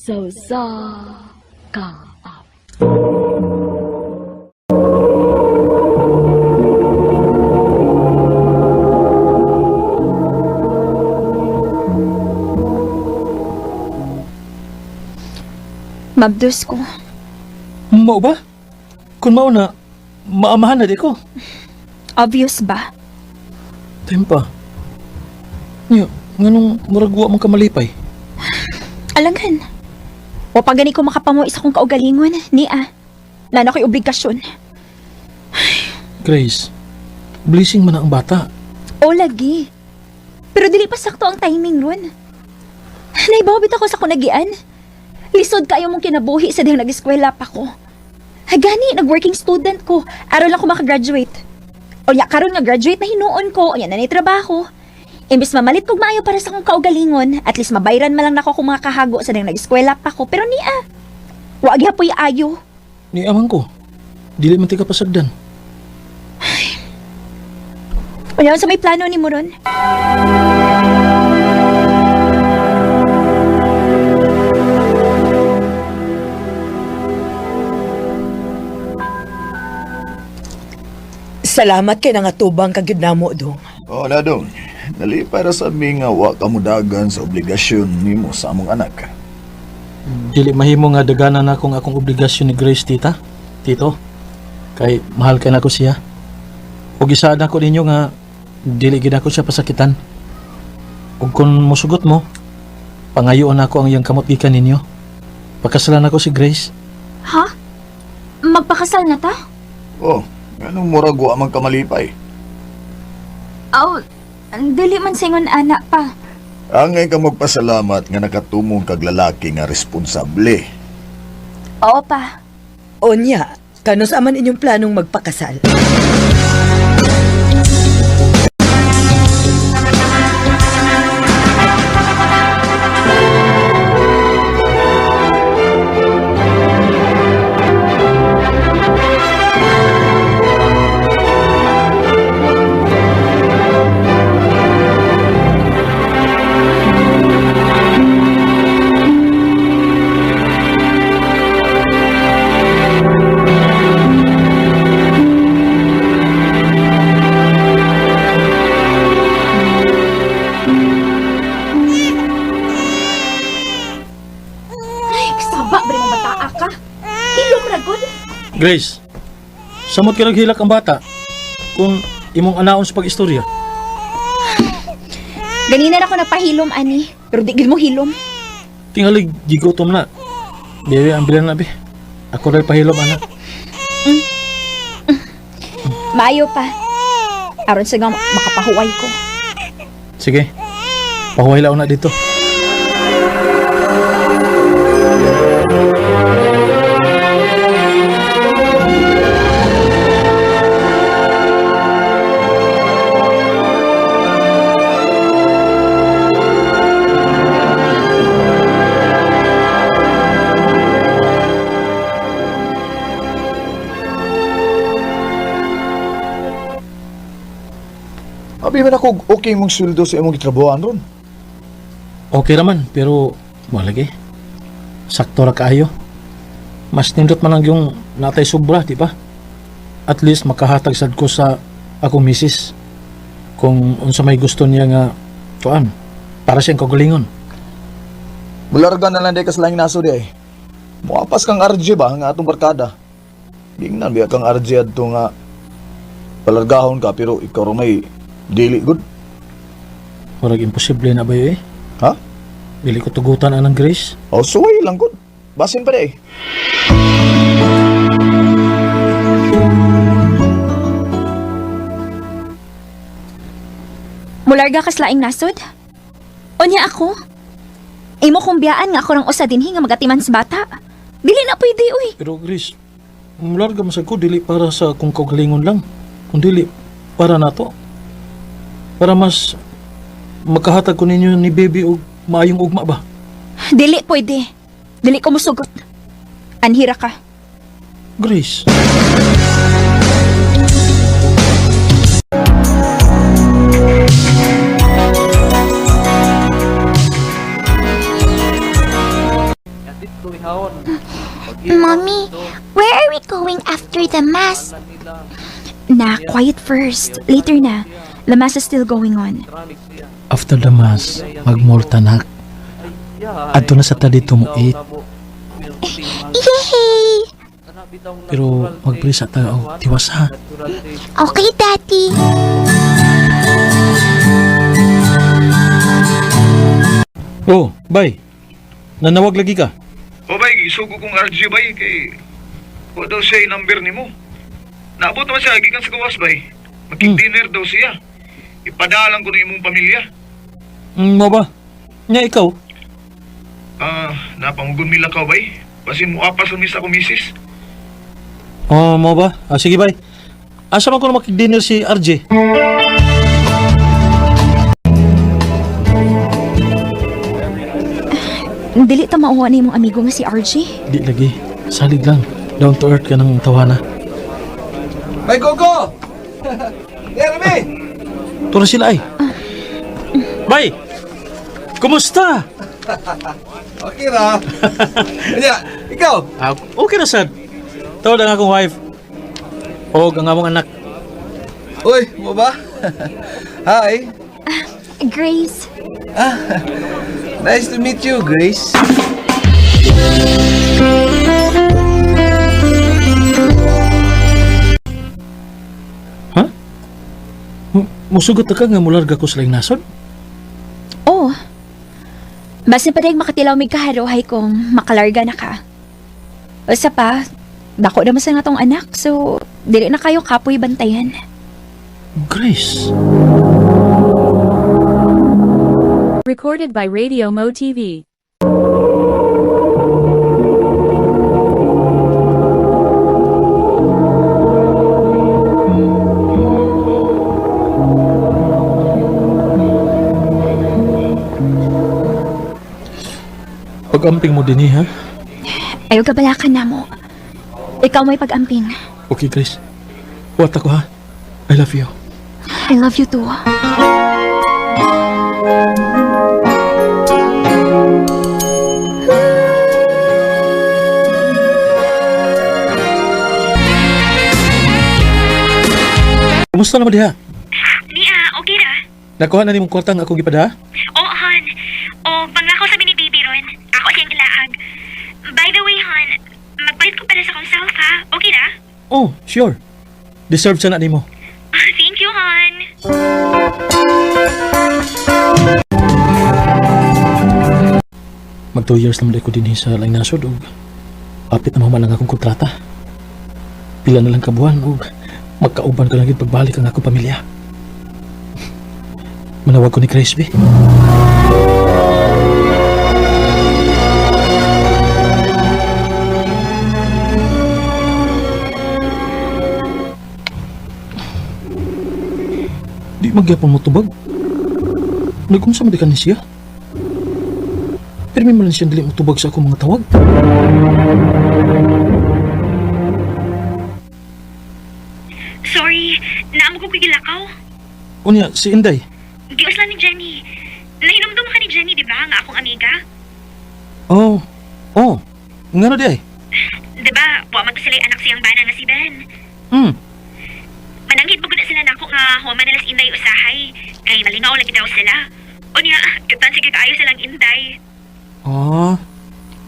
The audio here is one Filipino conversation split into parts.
So sa ka. Mabdus ko. Mao ba? Kung mao na, maamahan na di ko. Obvious ba? Tempa. Nga, nganong muragwa mong kamalipay? Alangan. O pag gani ko makapamo isa kong kaugalingon, niya. Nana ko'y obligasyon. Grace, blessing man na ang bata. O lagi. Pero dili pa sakto ang timing ron. Naibawabit ako sa kunagian. Lisod kayo mong kinabuhi sa dihang nag-eskwela pa ko. Gani, nag-working student ko. Araw lang ko makagraduate. O ya, karon nga graduate na hinuon ko. O yan na trabaho. Imbis mamalit kog maayo para sa akong kaugalingon, at least mabayran man lang nako kung mga kahago sa dihang nag-eskwela pa ko. Pero niya, wag yapoy ayo. Ni amang ko, dili man ti ka pasagdan. O yan, sa may plano ni mo ron. Salamat kay nangatubang kag namo dong. Oo na dong. Dali para sa mi nga wa ka mudagan sa obligasyon nimo sa among anak. Dili mahimo nga daganan akong obligasyon ni Grace, tita. Tito, kay mahal kay nako siya. Ug isaad ako ninyo nga dili gid ako siya pasakitan. Ug kun mosugot mo, pangayoon ako ang iyang kamot gikan ninyo. Pakasalan ako si Grace. Ha? Magpakasal na ta? Oh, anong murag wa man kamalipay? Aw, dili man singon anak pa. Angay ka magpasalamat nga nakatumong kag lalaki nga responsable. Oo pa. Onya, kano sa man inyong planong magpakasal? Grace, samot kinaghilak ang bata kung imong anaon sa pag-istorya. Ganina na ako nagpahilom, ani. Pero di gid mo hilom. Tingalig, gigutom na. Bebe, ang bilan na, be. Ako rin pahilom, anak. Maayo pa. Aron sa nga makapahuway ko. Sige, pahuway lao na dito. Abi man ako okay mong sweldo sa imong gitrabahoan ron. Okay naman, pero malagi. Sakto ra kaayo. Mas nindot man lang yung natay sobra, di ba? At least makahatag sad ko sa akong misis. Kung unsa may gusto niya nga tuan, para siyang kagalingon. Mularga na lang day kas laing naso di ay. Muapas kang RJ ba nga atong barkada. Gingnan biya kang RJ adto nga palargahon ka pero ikaw ro may dili good. Murag imposible na ba yun eh? Ha? Dili ko tugutan anang Grace. Oh, suway lang good. Basin pa day. Mularga kas laing nasod? Onya ako? Imo kong biyaan nga ako rang usa dinhi nga magatiman sa bata. Dili na pwede, uy. Pero Grace, mularga masag ko dili para sa kung kagalingon lang. Kung dili, para nato. Para mas makahatag ko ninyo ni baby og maayong ugma ba? Dili pwede. Dili ko musugot. Anhira ka. Grace. Mommy, where are we going after the mass? Na, quiet first. Later na. The mass is still going on. After the mass, magmolta na. Adto na sa dito mo eat. Yay! Pero magprisa tayo. Tiwas ha. Okay, Daddy. Oh, bay. Nanawag lagi ka. O bay, isugo kong RJ bay kay o daw siya yung number ni mo. Naabot naman siya, gikan sa gawas bay. Magki-dinner daw siya. Ipadalang ko na imong pamilya. Mo ba? Nya ikaw? Napangugon mila ka bay. Basin mo apas sa misa ko misis. Oh, mo ba? Sige bay. Asa man ko na makik-dinner si RJ? Dili ta mauwa na imong amigo nga si RJ. Di lagi. Salig lang. Down to earth ka ng tawana. May Gogo! Jeremy! Tura sila ay. Bay! Kumusta? Okay ra. Kanya, ikaw? Okay na sad. Tawad ang akong wife. O ang among anak. Uy, mo ba? Hi. Grace. Nice to meet you, Grace. Ha? Musugot ka nga mularga ko sa laing nasod? Oh. Basta pa rin makatilaw may kaharuhay kung makalarga na ka. Usa pa, dako naman sa nga tong anak, so dili na kayo kapoy bantayan. Grace. Recorded by Radio Mo TV. Pag-amping mo din ha? Ayaw kabalakan na mo. Ikaw may pag-amping. Okay, Grace. What ako ha? I love you. I love you too. Kumusta naman diha? Nia, okay ra? Nakuha na ni mong kwartang akong gipada? Oo, hon. O, panglakaw sa mini baby ron. Ako siyang gilaag. By the way, hon, magpalit ko para sa kong self, ha? Okay na? Oh, sure. Deserve siya na ni mo. Thank you, hon. Mag 2 years naman ko din sa laing nasod o apit na mahuman lang akong kontrata. Pila na lang kabuhan o magkauban ko lang yung pagbalik ang akong pamilya. Manawag ko ni Crispy. Di magyapon mo tubag. Nagkunsa mo di ka ni siya. Pero may malan siyang dili mo tubag sa akong mga tawag. Sorry, naamo ko kagilakaw. Unya, si Inday. Giwas lang ni Jenny. Nahinumdum ka ni Jenny, di ba, nga akong amiga? Oh, nga na di ay. Di ba, buwa man ko sila yung anak siyang bana nga si Ben. Mananghit mo na sila na ako nga huwaman nalas inday usahay. Kay malingaw lagi daw sila. O niya, katan sige kaayo silang inday.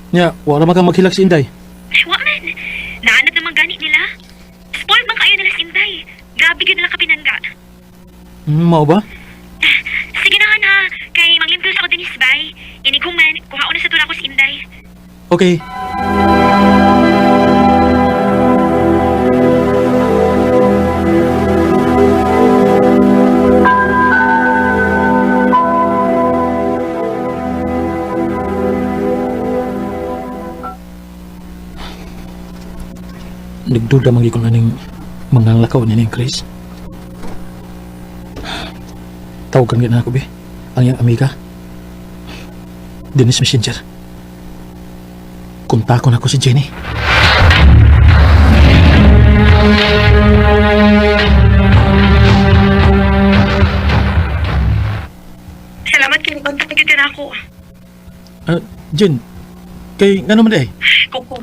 Nya, wala man kang maghilak si Inday. Wa man, naanad naman gani nila. Spoiled bang kayo nalas inday. Grabe yun nalang kapinangga. Mao ba? Sige na ha, kay manglimpyos ako din isbay. Ini kung man, kuhaon na sa tula ko si inday. Okay. Nagduda mangi ko na ning manganglakaw niya ning Chris. Tawagan nga na ako, be. Ang iyang amiga. Dennis Messenger. Kontakon ako si Jenny. Salamat kini kontak na ako. Jen, kay nga naman di ay? Kuko,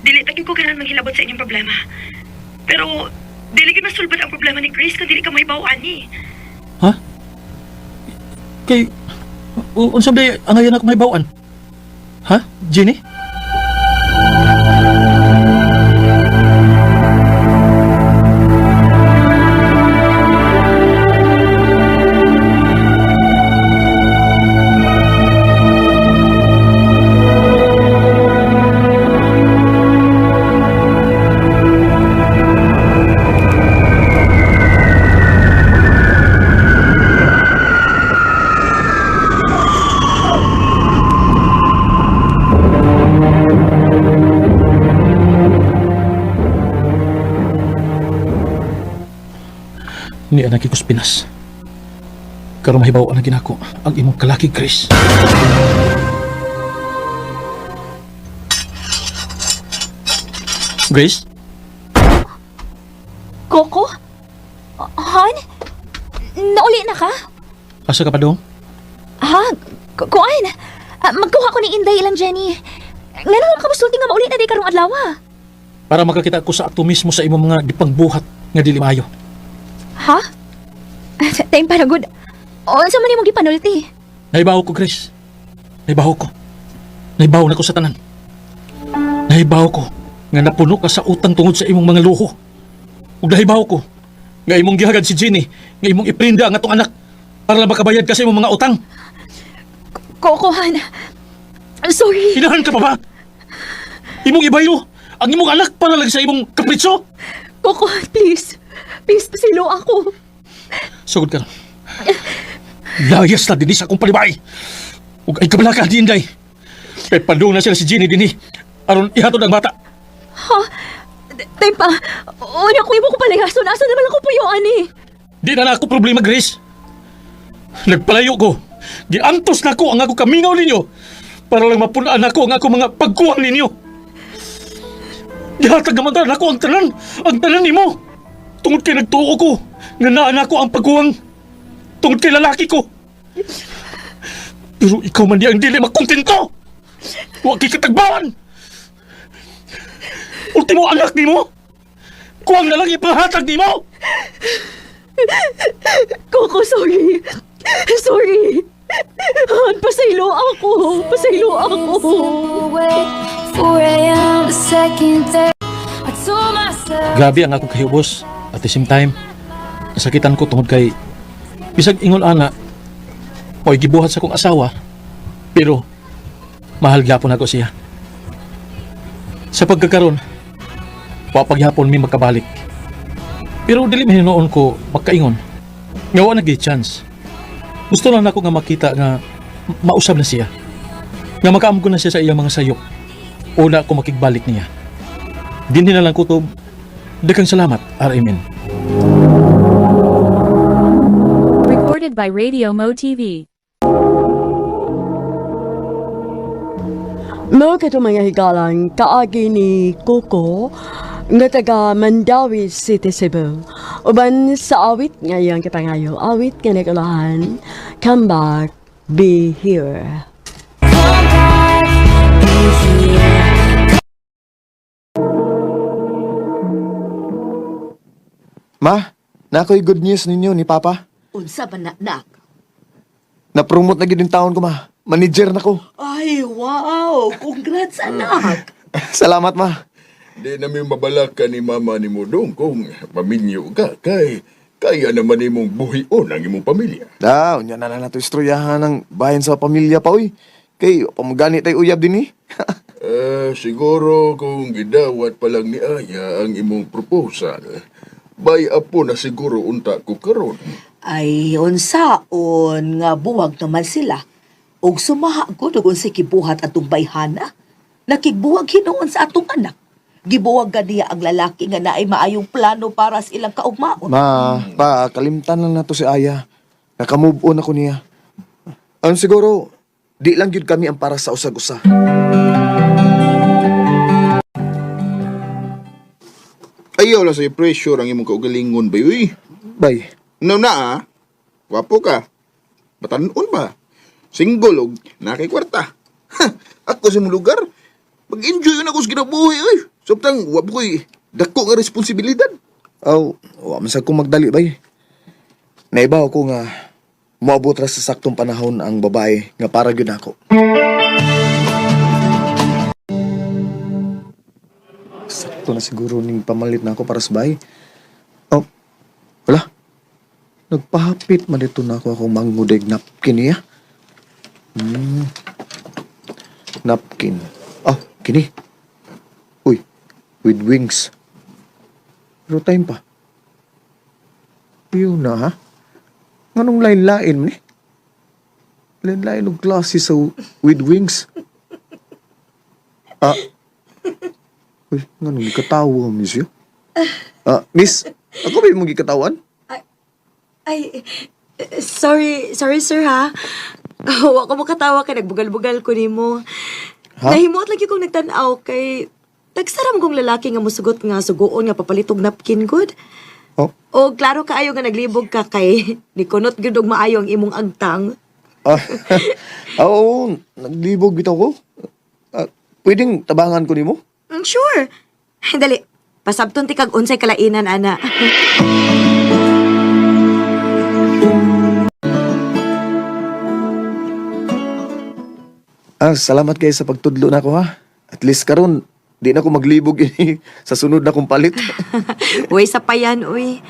Dili tagi ko kailangan maghilabot sa inyong problema. Pero, dili gid masulbad ang problema ni Grace kung dili ka mahibaw ani. Ha? Kay, unsa ba ang ayan ako may bawaan? Ha, Jenny? Ni anak ko Pinas. Karon mahibaw ang ginako ang imong kalaki Grace. Grace? Coco? Han? Nauli na ka? Asa ka pa dong? Ha? Kuan? Magkuha ko ni Inday ilang Jenny. Nga naman kamusulti nga mauli na di karong adlaw. Para makakita ko sa ato mismo sa imong mga gipangbuhat nga dili maayo. Ha? Time para good. Unsa man imong gipanulti? Nahibaw ko, Grace. Nahibaw ko. Nahibaw na ko sa tanan. Nahibaw ko nga napuno ka sa utang tungod sa imong mga luho. Ug nahibaw ko nga imong gihagad si Jenny nga imong iprinda ang atong anak para lang makabayad ka sa imong mga utang. Coco, Han. Sorry. Hinahan ka pa ba? Imong ibayo ang imong anak para lang sa imong kapritso? Coco, please. Please, pasilo ako. Sugod ka na. Layas na dinis akong palibay. Ug ay kabalaka di Inday. Kay pandung na sila si Jenny dinhi aron ihatod ang bata. Ha? Time pa. Una ko imo ko palayason. Asa naman ako puyuan eh. Di na ako problema, Grace. Nagpalayo ko. Giantos na ko ang ako kamingaw ninyo para lang mapunaan ako ang ako mga pagkuwang ninyo. Gihatag naman tanan ako ang tanan nimo. Tungod kay nagtuo ko, nga naan ako ang pagkuwang. Tungod kay lalaki ko. Pero ikaw man di ang dili magkontento. Huwag kay katagbawan. Ultimo anak nimo. Kuwang na lang ipahatag nimo. Coco, sorry. Sorry. Han, pasaylo ako. Pasaylo ako. 4 a.m. the second, third. I told myself. Grabe ang akong kahibos. At the same time, nasakitan ko tungod kay bisag ingon ana mo'y gibuhat sa akong asawa pero mahal gyapon ako siya. Sa pagkakaroon, papagyapon mi magkabalik. Pero dili man hinuon ko magkaingon. Nga wa na gyud chance. Gusto lang nako nga makita nga mausab na siya. Nga makaamgo na siya sa iyang mga sayop. Una ko makigbalik niya. Dinhi na lang kutob. Daghang salamat, RMN. Recorded by Radio Mo TV. Mo kato mga higalang kaagi ni Coco nga taga Mandawi City, Cebu. Uban sa awit ngayong kapangayo, awit nga nagulahan, Come Back, Be Here. Come back, be here. Ma, nakoy good news ninyo ni Papa. Unsa ba na, nak? Na-promote na gid yung taon ko, ma. Manager na ko. Ay, wow! Congrats, anak! Salamat, ma. Di namin mabalak ka ni mama ni mo dong kung paminyo ka kay kaya naman imong buhion ang imong pamilya. Unya na lang nato istoryahan ng bahin sa pamilya pa, uy. Kay, pamagani tayo uyab din Siguro kung gidawat pa lang ni Aya ang imong proposal, bay apo na siguro unta ko karon. Ay, unsaon nga buwag naman sila. Og sumaha ko doon si kibuhat atong bayhana. Nakigbuwag hinuon sa atong anak. Gibuwag ganiya ang lalaki nga naay maayong plano para sa ilang kaugmaon. Ma, pa, kalimtan lang nato si Aya. Nakamove on ako niya. Siguro, di lang yun kami ang para sa usag-usa. Ayaw lang sa'yo pressure ang imong kaugalingon ba, uy? Bay. No na, wapo ka. Batanon ba? Single og nakay kwarta. Ako sa mong lugar, mag-enjoy yun ako sa kinabuhi, uy. Samtang, wab ko'y dako nga responsibilidad. Aw, wa man sa kong magdali bay. Naibaw ko nga moabot ra sa saktong panahon ang babae nga para gyud ako. Sakto na siguro ning pamalit na ako para sa bahay. Oh, wala. Nagpahapit man dito na ako akong mangudeg napkin niya. Napkin. Ah, kini. Uy, with wings. Pero time pa. Yun na ha? Nganong lain-lain man eh? Lain-lain og klase sa with wings. Ah. Uy, nganong gikatawa, miss yun? Miss, ako ba yung gikatawan? Ay, sorry sir ha. Wa ko makatawa kay nagbugal-bugal ko nimo. Ha? Nahimot lagi kong nagtan-aw kay tagsaram kong lalaki nga musugot nga sugoon nga papalitog napkin good. Oh? O klaro kaayo nga naglibog ka kay ni kunot gyud og maayo ang imong agtang. Oo, naglibog bitaw ko. Pwedeng tabangan ko nimo? Sure. Dali, pasabton ti kag unsay kalainan ana. Salamat kayo sa pagtudlo na ako ha. At least karon di na ako maglibog sa sunod na kong palit. Uy, sa payan, uy.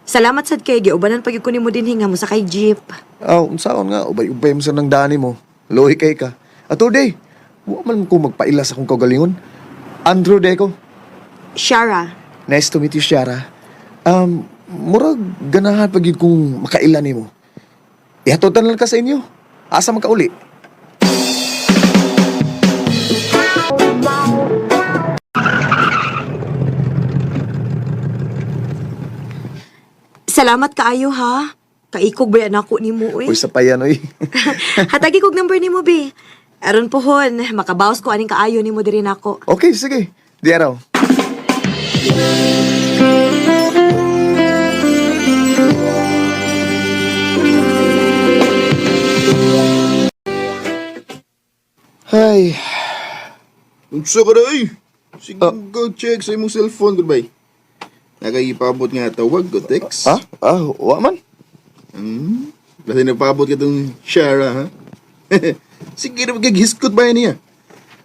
Salamat sad kay giubanan pag ko nimo din hinga mo sa kay jeep. Unsaon nga, ubay-ubay mo sa nang dani mo. Lohi kay ka. At today, wa man ko magpaila sa akong kagalingon. Andrew Deco. Shara. Nice to meet you, Shara. Murag ganahan pag yun kung makaila nimo. Ihatotan lang ka sa inyo. Asa man ka uli? Salamat kaayo ha. Kaikog ba yan ako ni mo, Uy, sa payan, uy. Hatagi kog number ni mo, bi. Aron pohon, makabawas ko aning kaayo ni mo diri nako. Okay, sige. Di araw. Ay. Unsa ka na ay? Sige, go check sa imong cellphone, goodbye. Nakagipabot nga tawag ko, text. Wa man. Kasi napabot ka itong Shara, ha? Sige na magkagiskot ba niya?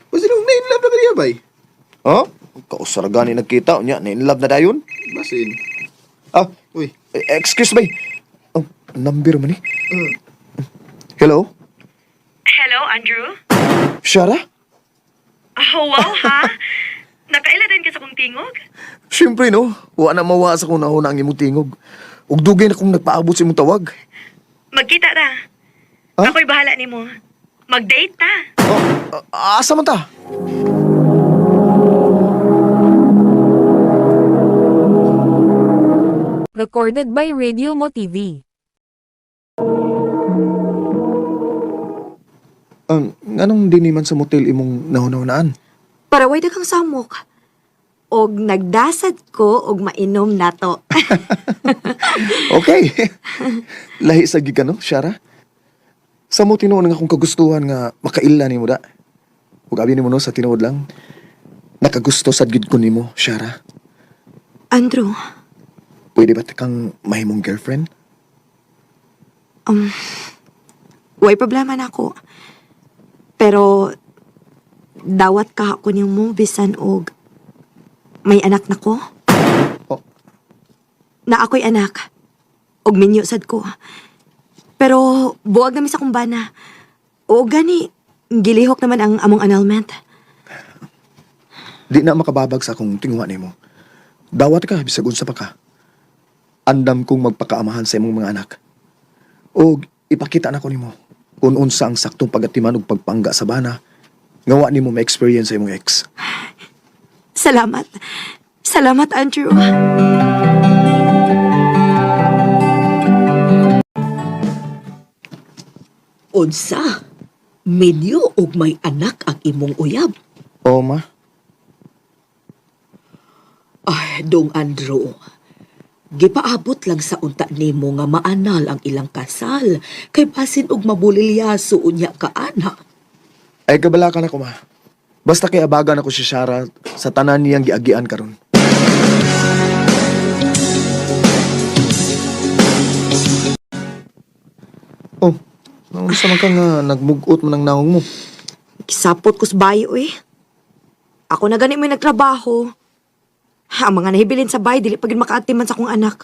Basta nung na-inlove na ka niya, bay? Kausaragani nagkita. Nya, na-inlove na dayon? Basin. Uy. Excuse me. Number man eh. Hello? Hello, Andrew? Shara? Oh, wow, ha? Nakailatan ka sa kong tingog? Siyempre, no. Wa na mawa sa kung nauna ang imong tingog. Ug dugay na kung nagpaabot sa imong tawag. Magkita ta. Ako'y bahala ni mo. Mag-date ta. Asa man ta? Recorded by Radio Mo TV. Anong diniman sa motel imong nahuna-hunaan? Para way daghang samok. Og nagdasad ko og mainom nato. Okay. Lahi sa giga, no, Shara? Sa mo tinuod nga akong kagustuhan nga makaila nimo da. Ug abi nimo no sa tinuod lang. Nakagusto sad gid ko nimo, Shara. Andrew, Pwede ba kang mahimong girlfriend? way problema na ako. Pero dawat ka ako nimo bisan og may anak na ko. Na ako'y anak. Og minyo sad ko. Pero buwag namin sa kumbana. O gani, gilihok naman ang among annulment. Di na makababag sa akong tinguha nimo. Dawat ka, bisag unsa pa ka. Andam kong magpakaamahan sa imong mga anak. O ipakita na ko nimo kung unsa ang saktong pagatiman ug pagpangga sa bana. Ngawa nimo ma-experience sa imong ex. Salamat. Salamat, Andrew. Unsa? Medyo og may anak ang imong uyab. Oo, ma. Dong Andrew. Gipaabot lang sa unta nimo nga maanal ang ilang kasal kay basin og mabulilyaso unya ka ana. Ay, kabala ka na ko, ma. Basta kay abagan ako si Shara sa tanan niyang giagian karon. Oh, naunsa man ka nga nagmugot man ang naong mo. Kisapot ko sa bayo eh. Ako na gani may nagtrabaho. Ang mga nahibilin sa bahay, dili pagin makaatiman sa akong anak.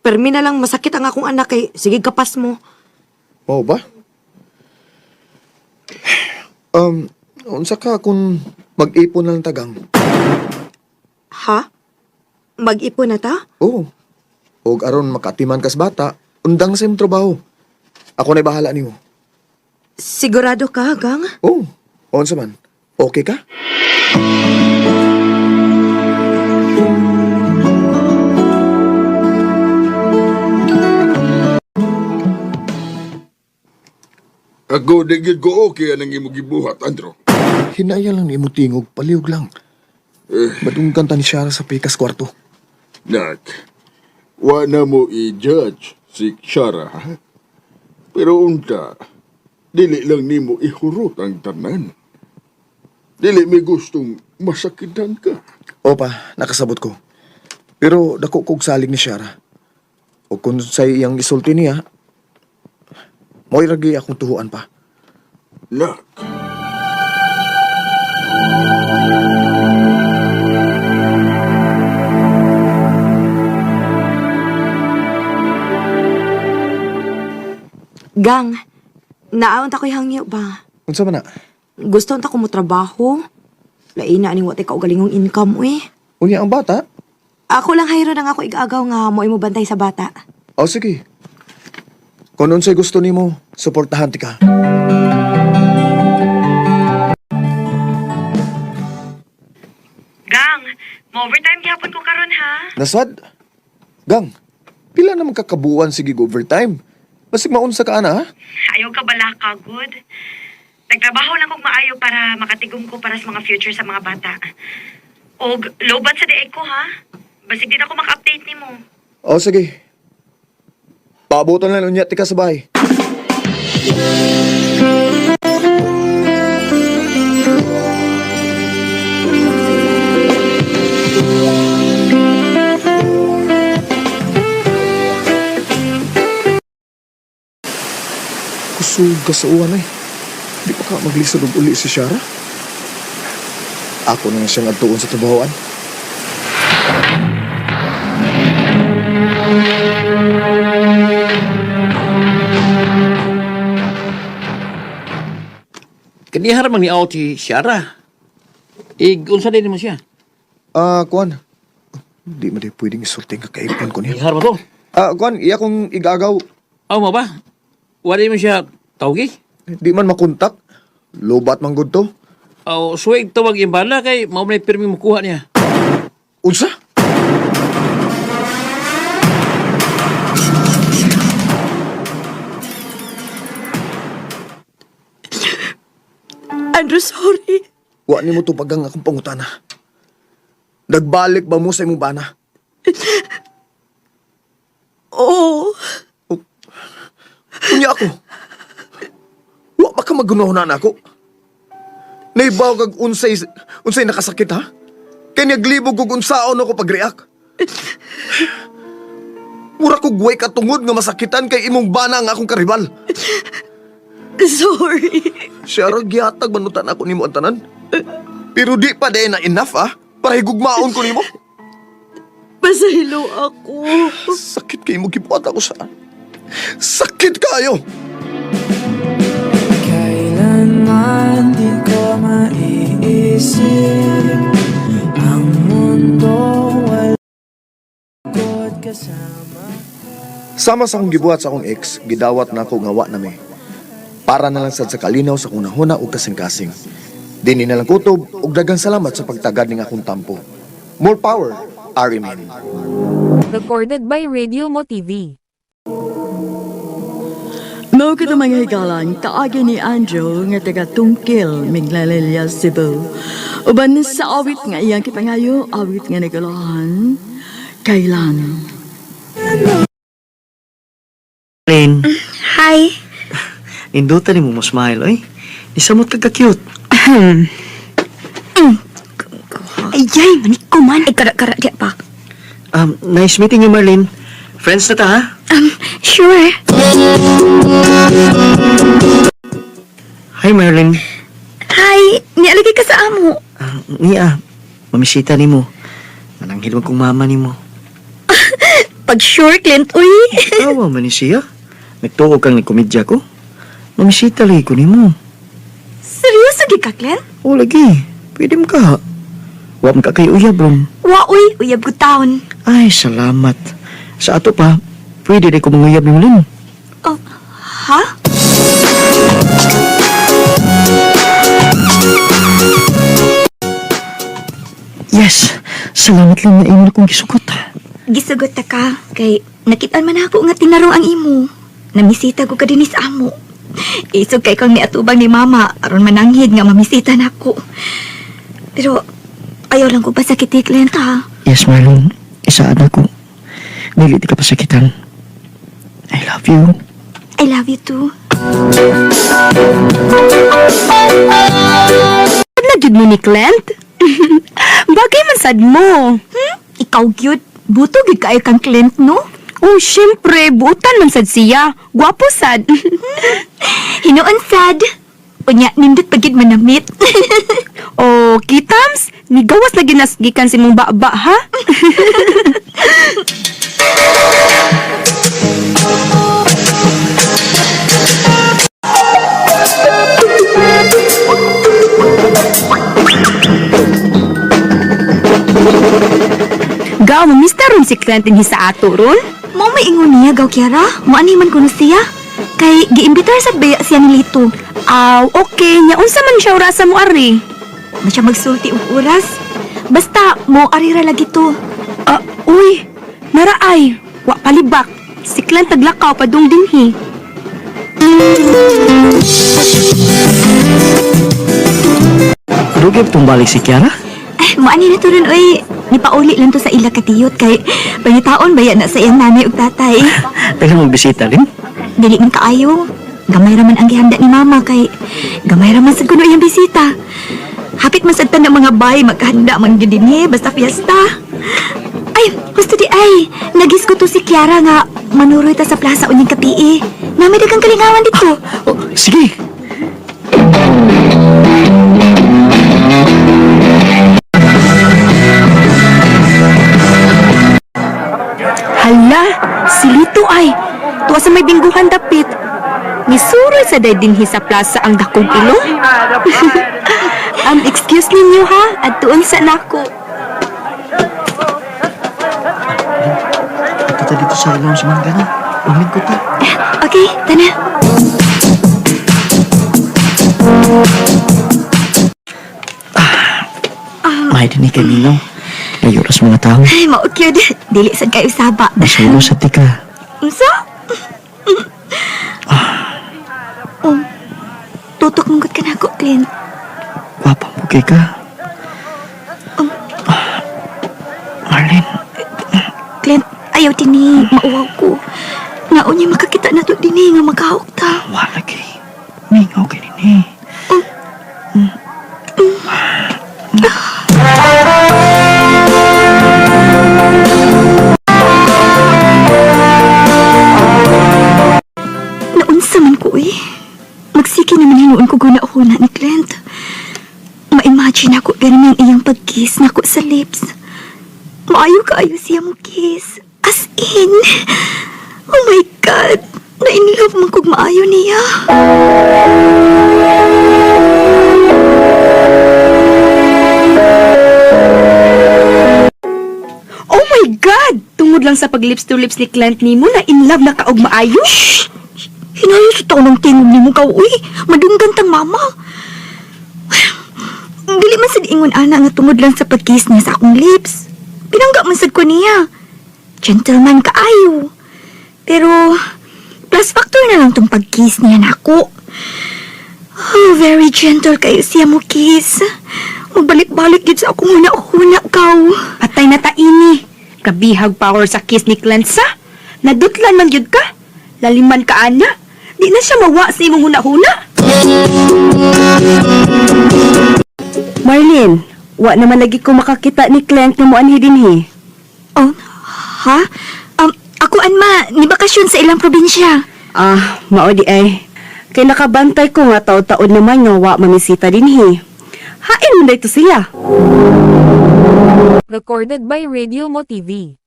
Permi na lang masakit ang akong anak eh. Sige, kapas mo. Mao ba? Unsa ka kung mag-ipon na lang tagang? Ha? Mag-ipon na ta? Oo. Og aron makatiman kas bata, undang sa imong trabaho. Ako na'y bahala nimo. Sigurado ka, Gang? Oo. Unsa man? Okay ka? Ako digid ko okay anang imo gibuhat, Andro. Hinaya lang ni imong tingog, paliog lang. Madunggan ta ni Shara sa pikas kwarto. Nak, wa na mo i-judge si Shara, ha? Pero unta, dili lang nimo ihurot ang tanan. Dili may gustong masakitan ka. Opa, nakasabot ko. Pero dako kog salig ni Shara. O kung sa iyang isulti niya, mo'y ragi akong tuhuan pa. Nak, Gang, naaon ta ko'y hangyo ba? Unsa man na? Gusto ta ko mo trabaho? Lain na aning wate kaugalingong income eh. Unya ang bata? Ako lang hayro na nga ako igagaw nga mo imo bantay sa bata. O sige. Kung unsay gusto nimo, suportahan ti ka. Gang, ma-overtime gihapon ko karon ha. Nasad? Gang, pila naman kakabuan sige overtime? Basig maunsa ka ana, ha? Ayaw ka bala ka, good. Nagtrabaho lang kong maayo para makatigom ko para sa mga future sa mga bata. Og lobat sa diay ko, ha? Basig din ako maka-update ni mo. O sige. Paabutan lang unya ti ka sa bahay. Kusog ka sa uwan eh. Di pa ka maglisod og uli si Shara? Ako na siyang adtuon sa trabahoan. Kanihar man ni si Shara. Unsa din mo siya? Kuan. Di mo di pwedeng isulting kakaipon ko niya. Kanihar mo to? Kuan, iya kong igagaw. Mo ba? Wala mo siya tawgi? Di man makontak. Lobat man gud to. Suwag tawag yung bala kay mao may pirmi mo kuha niya. Unsa? Andrew, sorry. Wa nimo to pagang akong pangutana. Nagbalik ba mo sa imong bana? Oo. Unya ako. Wa ba ka magunahon ako? Naibaw kag unsay nakasakit ha? Kaya naglibog kog unsaon ako pag-react. Mura kog way katungod nga masakitan kay imong bana ang akong karibal. Sorry. Siya ra gihatag manutan ako nimo ang tanan. Pero di pa day na enough para higugmaon ko nimo. Pasahilo ako. Sakit kay mo gibuhat ako sa. Sakit kayo. Kailanman di ko maiisip ang mundo wala kasama. Sama sa akong gibuhat sa akong ex, gidawat na ako nga wa na me. Para na lang sad sa kalinaw sa akong nahuna ug kasing-kasing. Dini na lang kutob ug daghang salamat sa pagtagad ning akong tampo. More power, Arimin. Recorded by Radio Mo TV. Mao kita mga higalan, kaagi ni Andrew nga taga Tungkil, Miglalilya, Cebu. Uban sa awit nga iyang kipangayo, awit nga nagalahan, kailan. Lynn, Hi. indutan ni mo mo smile, oy. Isa mo ka-cute. Yay, maniko man. Ay, kara-kara di pa. Nice meeting you, Marlene. Friends na ta, ha? Sure. Hi, Marlene. Hi, nialagay ka sa amo. Niya, mamisita ni mo. Mananghil kong mama ni mo. Pag sure, Clint, uy. Tawa man ni siya. Nagtuog kang ni komedya ko. Mamisita lagi ko ni mo. Seryoso gi ka, Clint? O, lagi. Pwede mo ka. Huwag ka kay uyab ron. Wa, uy, uyab ko taon. Ay, salamat. Sa ato pa, pwede rin ko manguyab ni Marlene. Oh, ha? Yes, salamat lang na imo na kong gisugot. Gisugot ta ka, kay nakitaan man ako nga tinarong ang imo. Namisita ko ka din sa amo. Isog kay kang niatubang ni mama, aron mananghid nga mamisita na ako. Pero, ayaw lang ko pa sakiti, Clint, ha? Yes, Marlene. Isaan ako. Dili di ka pasakitan. I love you. I love you too. Nagyod mo ni Clint? Bagay man sad mo. Ikaw cute. Buto gid kaayo kang Clint, no? Oh, syempre, buutan man sad siya. Gwapo sad. Hinoon sad. Unya, nindot pagid manamit. Oh, kitams, nigawas na ginasgikan si mong baba, ha? Gaw, mamista ron si Clint din sa ato ron? Mo may ingon niya, Gaw Kiara. Mo ani man kuno siya. Kay giimbitar sa baya siya ni Lito. Aw, okay. Nya unsa man siya orasa mo ari? Na siya magsulti og oras. Basta mo arira lagi to. Uy, naraay. Wa palibak. Si Clint naglakaw pa dung dinhi. Rugib tong balik si Kiara? Mo ani na to ron, oy. Nipauli lang to sa ila katiyot kay pangitaon baya na sa iyang nanay ug tatay. Dahil mong bisita rin? Dili man kaayo. Gamay raman ang gihanda ni mama kay gamay raman sa kuno iyang bisita. Hapit man sa tanang mga bay maghanda man gyud dinhi basta fiesta. Ay, gusto di ay. Nagis ko to si Kiara nga manuroy ta sa plaza unyang katii. Nami daghang kalingawan dito. Oh, sige. Hala, si Lito ay. Tuwa sa may bingguhan dapit. Misuroy sa day dinhi sa plaza ang dakong ilong. Excuse ninyo ha, at tuon sa nako. Kita dito sa ilong sa mga gana. Pamit ko to. Okay, tana. May dinig kay Minaw. Nayuras mga tao. Ay, mao cute. Dili sad kayo saba. Masulo sa tika. Unsa? Oh, tutok mong ka na ako, Clint. Papamugay ka. Marlene. Clint, ayaw tini, mauwaw ko. Naon niya makakita na to dini nga magkahok ta. Wala kay. Mingaw kay nini. Naunsa man ko eh. Magsiki naman hinuon ko guna-una ni Clint. Ma-imagine ako ganun ang iyang pag-kiss na ko sa lips. Maayo kaayo siya mo kiss. As in, oh my God, na-inlove man kong maayo niya. Oh my God! Tungod lang sa pag-lips to lips ni Clint nimo na in love na kaog maayo? Shh! Hinayo sa taon ng tingog ni mo ka, uy. Madunggan tang mama. Dili man sad ingon ana nga tungod lang sa pag-kiss niya sa akong lips. Pinangga man sad ko niya. Gentleman kaayo. Pero, plus factor na lang tong pag-kiss niya na ako. Oh, very gentle kayo siya mo kiss. Magbalik-balik yun sa akong huna-huna kaw. Patay na ta ini. Kabihag power sa kiss ni Clint sa. Nadutlan man yun ka. Laliman ka ana. Di na siya mawa sa imong huna-huna. Marlene, Wa naman lagi ko makakita ni Clint na mo anhi dinhi. Oh, ha? Ako anma, ni bakasyon sa ilang probinsya. Mao di ay. Kay nakabantay ko nga taon-taon naman nga wa mamisita dinhi. Hain mo dito siya. Recorded by Radio Mo TV.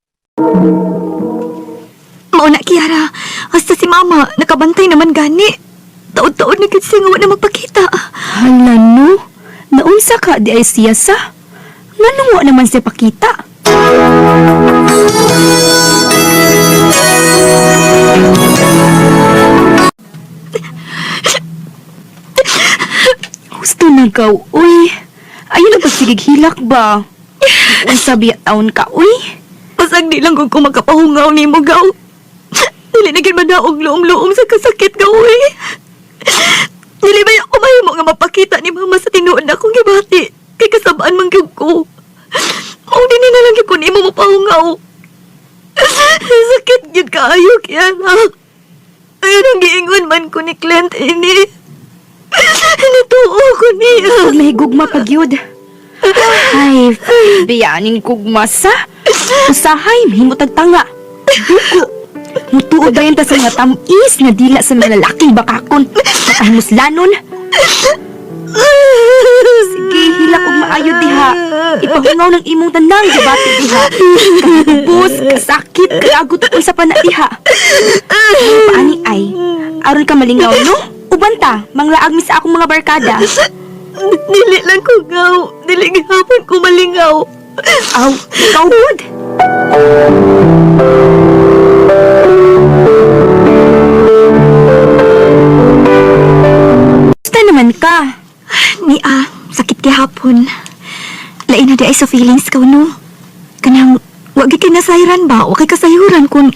Mauna, Kiara. Hasta si Mama, nakabantay naman gani. Taon-taon na kasi nga na magpakita. Hala no? Naunsa ka di ay siya sa? Nganong wa naman siya pakita? Gusto na gaw, uy. Ayun na pagsigig hilak ba? Unsa biya taon ka, uy? Pasag di lang kung kumagapahungaw ni mo, gaw. Dili na madaog loom-loom sa kasakit, gaw, eh. Dili ba ako mahimo nga mapakita ni Mama sa tinuod na akong gibati. Kay kasabaan man gyud ko. Mao din na lang gyud ko nimo mapahungaw. Sakit gyud kaayo, Kiara. Ayun ang giingon man ko ni Clint ini. Natuo ko niya. Huwag mahigugma pagyud. Ay, biyaning kugmasa. Usahay, mahimutag tanga. Duko. Mutuod dayon ta sa mga tamis na dila sa mga lalaking bakakon. Makahimuslanon. Sige, hilak og maayo diha. Ipahungaw ng imong tanang gabati diha. Kahubos, kasakit, kalagot kung sa pana diha. Paani ay, aron ka malingaw no? Ubanta, manglaag mi sa akong mga barkada. Dili lang ko, gaw. Dili gihapon ko malingaw. Aw, ikaw good. Basta naman ka. Sakit gihapon. Lain na di ay sa feelings ka, no? Kanang, wag kay nasayran ba? Wag kay kasayuran kung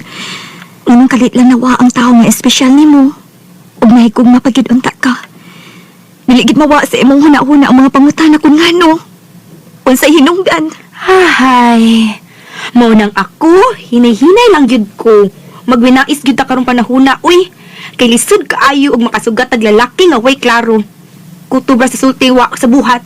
nganong kalit lang nawa ang tao nga espesyal ni mo. Ug mahigog mapagid unta ka. Diligid mawa sa imong huna-huna ang mga pangutana kung ngano. Unsay hinungdan. Hahay. Mao nang ako, hinay-hinay lang gyud ko. Magwinais gyud ta karong panahuna, uy. Kay lisod kaayo og makasugat tag lalaki nga way klaro. Kutubra sa sultiwa sa buhat.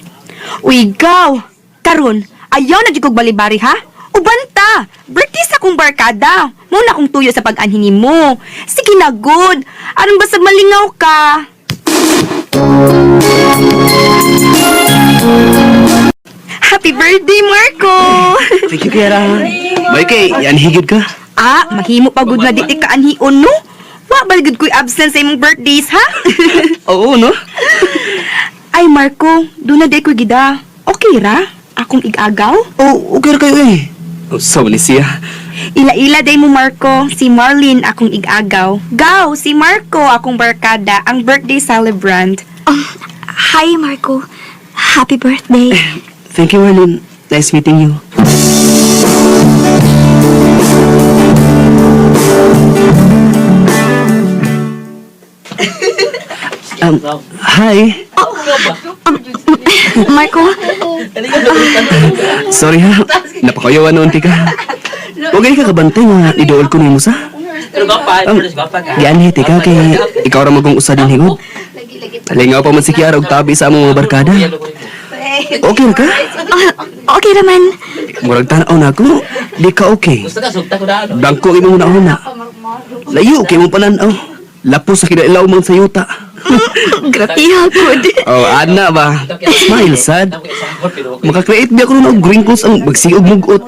Uy, gaw. Karon, ayaw na gyud kog balibari ha. Ubanta, birthday sa kong barkada. Muna akong tuyo sa pag-anhin mo. Sige na, good. Aron basta malingaw ka. Happy birthday, Marco! Thank you, Kiara. May kay, yan higid ka. Mahimo pagod na di ka anhion, no? Wa balgud ko'y absent sa imong birthdays, ha? Oo, no? Ay, Marco, doon na di ko gida. Okay ra? Akong igagaw? Oo, okay ra kayo eh. So, ni siya. Ila-ila day mo, Marco. Si Marlene, akong igagaw. Gaw, si Marco, akong barkada, ang birthday celebrant. Hi, Marco. Happy birthday. Thank you, Marlene. Nice meeting you. Hi. Marco? Sorry ha, napakayawan noon ka. Huwag ka kabantay nga idool ko ni Musa. Gianhit ka kay ikaw ra magong usa din higod. Talingaw pa man si Kiara og tabi sa among mga barkada. Okay ka? Okay naman. Murag tanaw na ako. Di ka okay. Bangko imong una-una. Layo kay mong pananaw. Lapos sa kinailaw mong sayuta. Gratiya, good. Oh, ana ba? Smile, sad. Maka-create biya ko na og wrinkles ang magsiog mugot.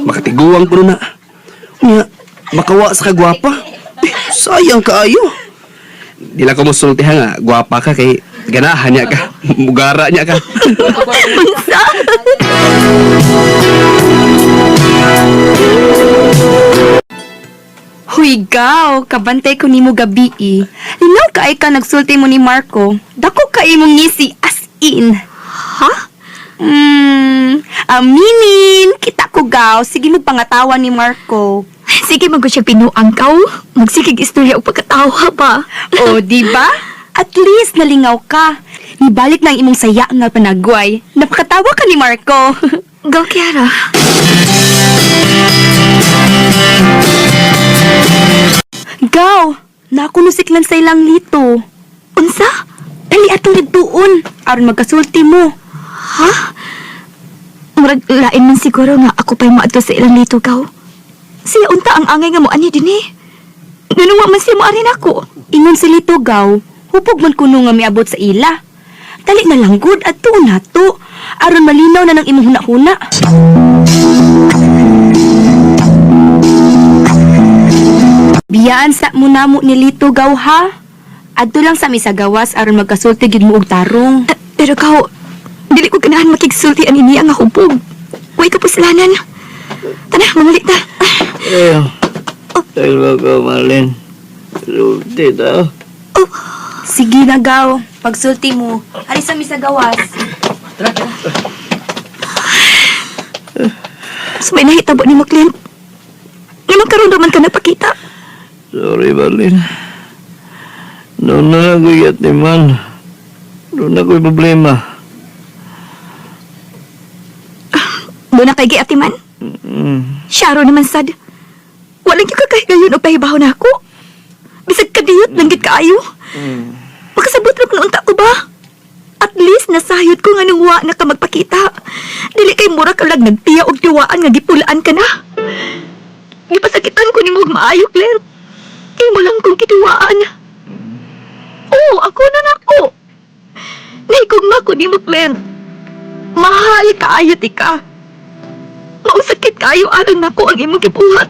Makatiguang ko na. Nya, makawa sa kagwapa. Sayang kaayo. Di lang ko musultihan nga, gwapa ka kay ganahan niya ka. Mugara niya ka. Huy, gaw, kabantay ko nimo gabi eh. Linaw ka ay ka nagsulti mo ni Marco. Dako ka imong ngisi as in. Ha? Aminin, kita ko gaw. Sige magpangatawan ni Marco. Sige, mag siya pinuang kaw. Magsigig istorya o pagkatawa pa. O, di ba? At least nalingaw ka. Nibalik na ang imong saya nga panagway. Napakatawa ka ni Marco. Go, Kiara. Gaw, nakunusiklan sa ilang lito. Unsa? Dali atong lidtuon. Aron magkasulti mo. Ha? Murag lain man siguro nga ako pa'y maadto sa ilang litugaw. Siya unta ang angay nga mo ani din eh. Nanuwa man siya mo arin ako. Ingon si litugaw, hupog man kuno nga miabot sa ila. Dali na lang good at tuon na to. Aron malinaw na ng imong huna-huna. Biyaan sa munamo ni litugaw ha. Adto lang sa misagawas aron magkasulti gid mo og tarong. Pero kao, dili ko ganahan makigsulti ang iniya nga hubog. Way kapuslanan. Tana, mangali ta. Tayo ka, Marlene. Sulti ta. Sige na, gaw. Pagsulti mo, hari sa misagawas. So may nahitabo ni mo, Clint. Nga magkaroon naman ka nagpakita. Sorry, Marlene. Doon na ako yatiman. Doon ako'y problema. Doon na kay Giatiman? Syaro naman sad. Walang yung kakahigayon o pahibaho na ako. Bisag kadiyot, langgit kaayo. Makasabot lang lang ko ba? At least nasayod ko nga nung wa na ka magpakita. Dili kay mura ka lang nagtiya og tiwaan nga gipulaan ka na. Gipasakitan ko ni mo maayo, Claire. Kay mo lang kong kitiwaan. Oo, ako na nako. Naigugma ko ni mo, Claire. Mahal kaayo tika. Mausakit kayo alang nako ang imong gibuhat.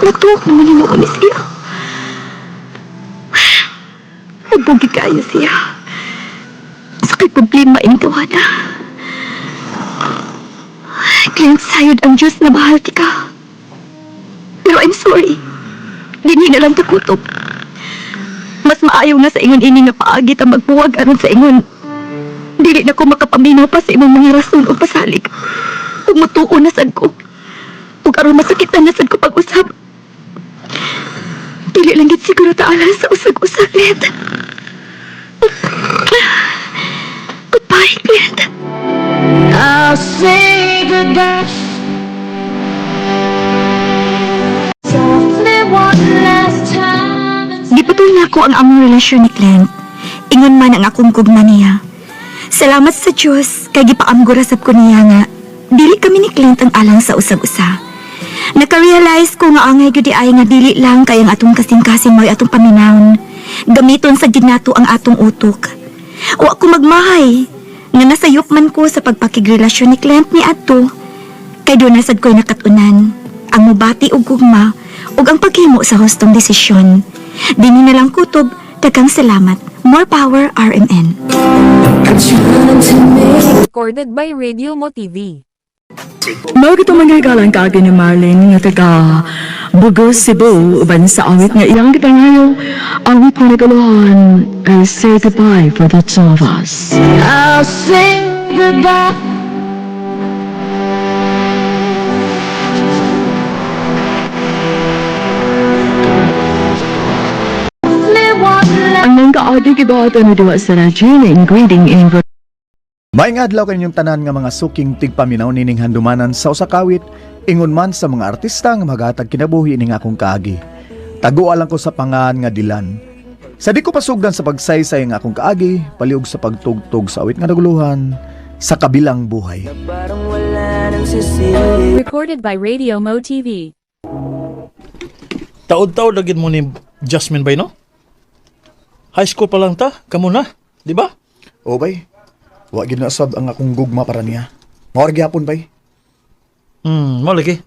Natuwa naman yung noon siya. Nagbugi kayo siya. Sakit problema in tawana. Kaya sayod ang Diyos na bahal ka. Pero I'm sorry. Dini na lang takutob. Mas maayaw na sa ingon ini nga paagi ta magbuwag aron sa ingon. Dili na ko makapaminaw pa sa imong mga rason o pasalig. Tumutuo na sad ko. Ug aron masakitan na sad ko pag-usap. Dili lang gid siguro taalan sa usag-usag, Clint. Goodbye, Clint. I'll say goodbye. Softly one last time. Gipatuloy na ko ang among relasyon ni Clint. Ingon man ang akong gugma niya. Salamat sa Diyos, kay gipaamgurasab ko niya nga, dili kami ni Clint ang alang sa usag-usa. Naka-realize ko nga angay gyud ay nga dili lang kay ang atong kasing-kasing mo'y atong paminawon. Gamiton sa ginato ang atong utok. Wa ko magmahay, nga nasayop man ko sa pagpakigrelasyon ni Clint ni Adto. Kay doon nasad ko'y nakatunan, ang mubati og gugma, ug ang paghimo sa hustong desisyon. Dini na lang kutob, daghang salamat. More power, RMN. Recorded by Radio Mo TV. Mao gito mangyagalang kaagi ni Marlene nga taga Bugos, Cebu, uban sa awit nga iyang gipangayo. Awit nga nagaluhan, I say goodbye for the two of us. I'll say goodbye. Ang nang kaagi gibawatan na diwa sa Regine, greeting in Maayong adlaw kaninyong tanan nga mga suking tigpaminaw nining handumanan sa usakawit, ingon man sa mga artista nga maghatag kinabuhi ning akong kaagi. Taguan lang ko sa pangan nga Dilan. Sa di ko pasugdan sa pagsaysay nga akong kaagi, paliog sa pagtugtog sa awit nga naguluhan sa kabilang buhay. Recorded by Radio Mo TV. Taod-taod lagid mo ni Jasmine bay no? High school pa lang ta, kamo na, di ba? O bay, wa ginasab ang akong gugma para niya. Mawar gyapon bay. Malagi.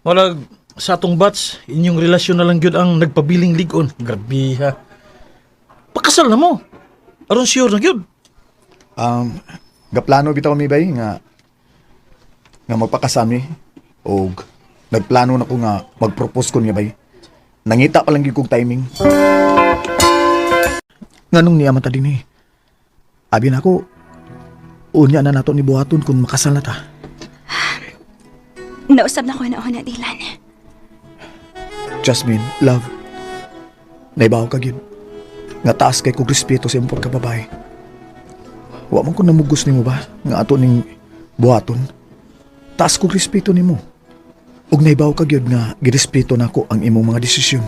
Wala sa atong batch, inyong relasyon na lang gyud ang nagpabiling ligon. Grabe ha. Pakasal na mo. Aron sure na gyud. Gaplano bitaw mi bay nga magpakasal mi og nagplano na ko nga mag-propose ko niya bay. Nangita pa lang gyud kog timing. Nganong niya mata din eh. Abi na ko, unya na nato ni buhaton kung makasal na ta. Nausap na ko na Dylan. Jasmine, love. Naibaw ka gyud. Nga taas kay kog respeto sa imong pagkababae. Wa man ko namugos nimo ba nga ato ning buhaton. Taas kog respeto nimo. Ug naibaw ka gyud nga girespeto nako ang imong mga desisyon.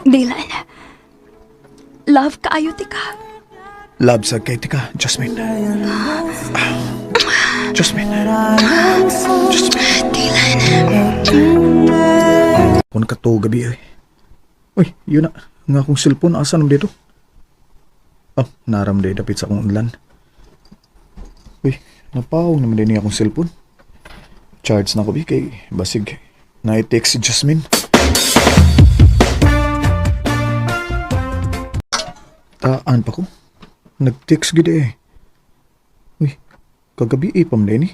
Dylan, love kaayo tika. Love sa kay tika, Jasmine. Jasmine. Kung ka to gabi ay. Uy, yun na. Nga akong cellphone, asan mo dito? Oh, naram day dapit sa akong ulan. Uy, napaw naman din akong cellphone. Charge na ko bi kay basig. Na-text si Jasmine. Taan pa ko. Nag-text gid eh. Uy, kagabi ipam din eh.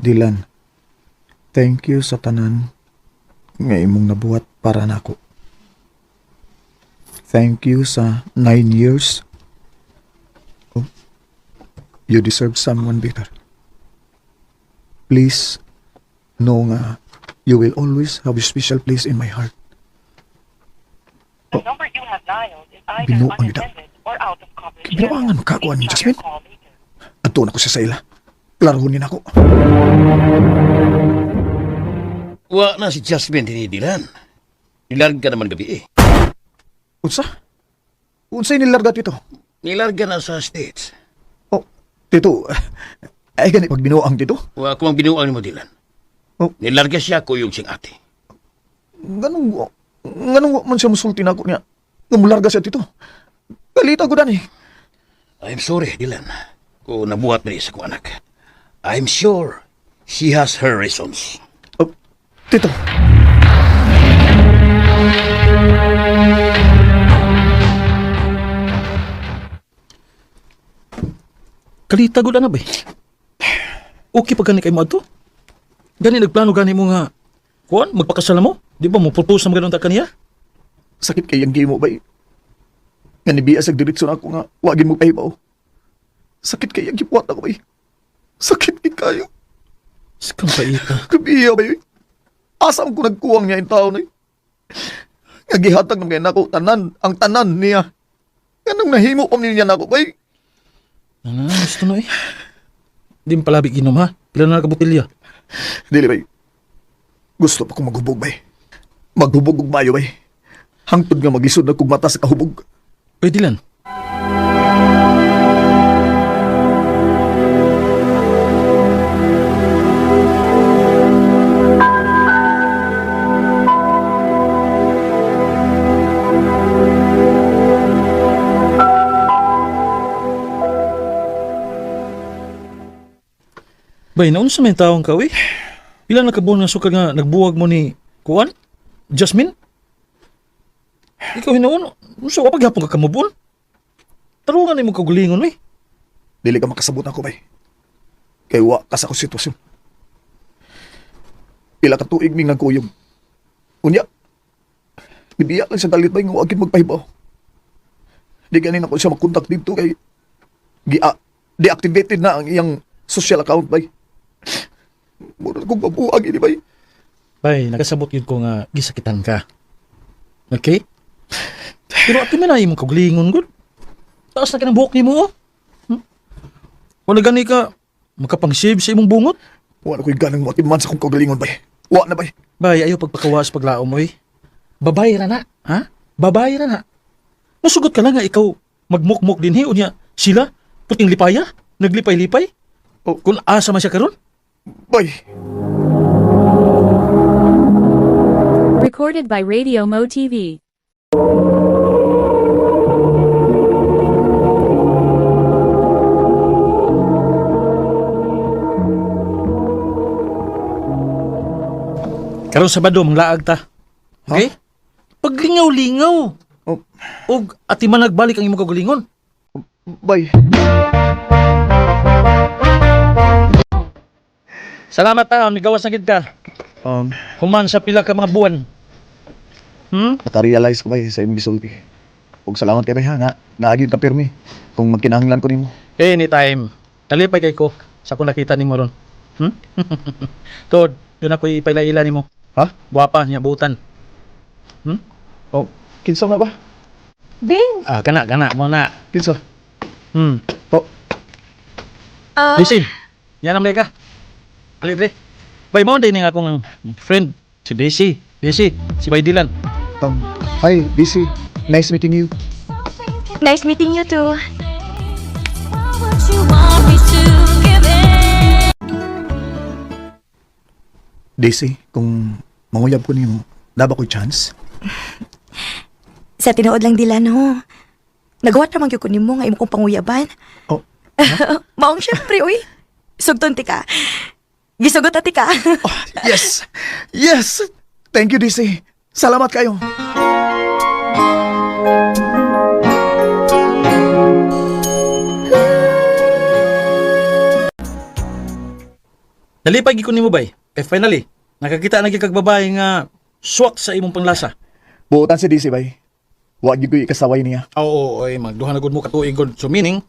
Dylan, thank you sa tanan nga imong nabuhat para nako. Thank you sa 9 years. Oh, you deserve someone better. Please, know nga you will always have a special place in my heart. The number you have dialed is either Binuang ida. unattended or out of coverage. Binuangan makakuan ni Please try Jasmine. your call later. Ato na ko sa ila. Klarohunin ako. Wa na si Jasmine dinidilan. Nilarga naman gabi eh. Unsa? Unsay nilarga dito? Nilarga na sa States. Tito, ay ganit pag binuang dito? Wa ko ang binuang mo Dylan. Oh. Nilarga siya kuyog siyang ate. Ganong man siya musulti na ako niya. Ngamularga siya dito. Kalita ko dan eh. I'm sorry, Dylan. Kung nabuhat na sa ko anak. I'm sure she has her reasons. Tito. Kalita gud na ba? Okay pa gani kay mo ato? Gani nagplano gani mo nga kuan magpakasal mo? Di ba mo propose na maganoon ta kaniya? Sakit kay ang gimo ba? Nga nibiya sa diretso na ako nga wagin mo pahibaw. Sakit kay ang gipuat ako ba? Sakit kay kayo. Sakang paita. Kabiya ba? Asam ko nagkuwang niya yung tao na yun. Nagihatag ng kaya nako tanan, ang tanan niya. Ganang nahimo pa niya nako ba? Ano, gusto na eh. Di mo palabig inom ha? Pila na nakabutilya? Dili ba? Gusto pa kong maghubog ba? Maghubog ug mayo ba? Hangtod nga magisod na kong mata sa kahubog. Pwede lang. Bay, naun sa may taong ka, eh? Ilan nakabuon nga suka nga nagbuwag mo ni Kuan? Jasmine? Ikaw hinaon, so kapag hapon ka kamubon? Tarungan na mo kagulingon, eh? Dili ka makasabot ako ba? Kay wa ka sa akong sitwasyon. Pila ka tuig ning nagkuyog. Unya, bibiya lang sa dalit ba nga wagin magpahibaw. Di ganin ako siya makontak dito kay deactivated na ang iyang social account ba? Muna kong babuhag ini ba? Bay, nakasabot yun ko nga gisakitan ka. Okay? Pero ati man ay mong kagulingon, good. Taas na ka ng buhok ni mo, oh. Wala gani ka makapang-shave sa imong bungot? Wala ko'y ganang matiman sa kong kagalingon ba? Wa na ba? Bay, ayaw pagpakawas paglaom mo, eh. Babay ra na, ha? Babay ra na. Masugot ka lang nga ikaw magmukmok din, unya sila, puting lipaya, naglipay-lipay. O, kung asa man siya karon? Bay. Recorded by Radio Mo TV. Karon Sabado manglaag ta. Okay? Paglingaw-lingaw. Og ati man nagbalik ang imong kagulingon. Bay. Salamat ta, migawas na gid ka. Human sa pila ka mga buwan. Naka-realize ko ba sa imong gisulti. Ug salamat kay ha nga naagid ka pirmi kung magkinahanglan ko nimo. Anytime. Nalipay kay ko sa kung nakita nimo ron. Tod, yun ako ipailaila nimo. Ha? Guwapa niya butan. Oh, kinsa na ba? Bing! Kana mo na. Kinsa? Oh. Listen. Yan ang ka. Alidre. Bay mo din nga akong friend si Daisy. Si Bay Dylan. Hi, busy. Nice meeting you. Nice meeting you too. Daisy, kung manguyab ko niyo, daba ko chance? Sa tinuod lang dila, no? Nagawat naman ko nimo nga imo kong panguyaban. Oh. Maong syempre, uy. Sugton ti ka. Gisugot ati ka. Yes! Yes! Thank you, Daisy. Salamat kayo. Nalipag ikon nimo bay. Kay finally, nakakita na gyud kag babae nga swak sa imong panglasa. Buotan si Daisy, bay. Wag gyud ko ikasaway niya. Oo, oy, magduha na gud mo katuig gud. So meaning,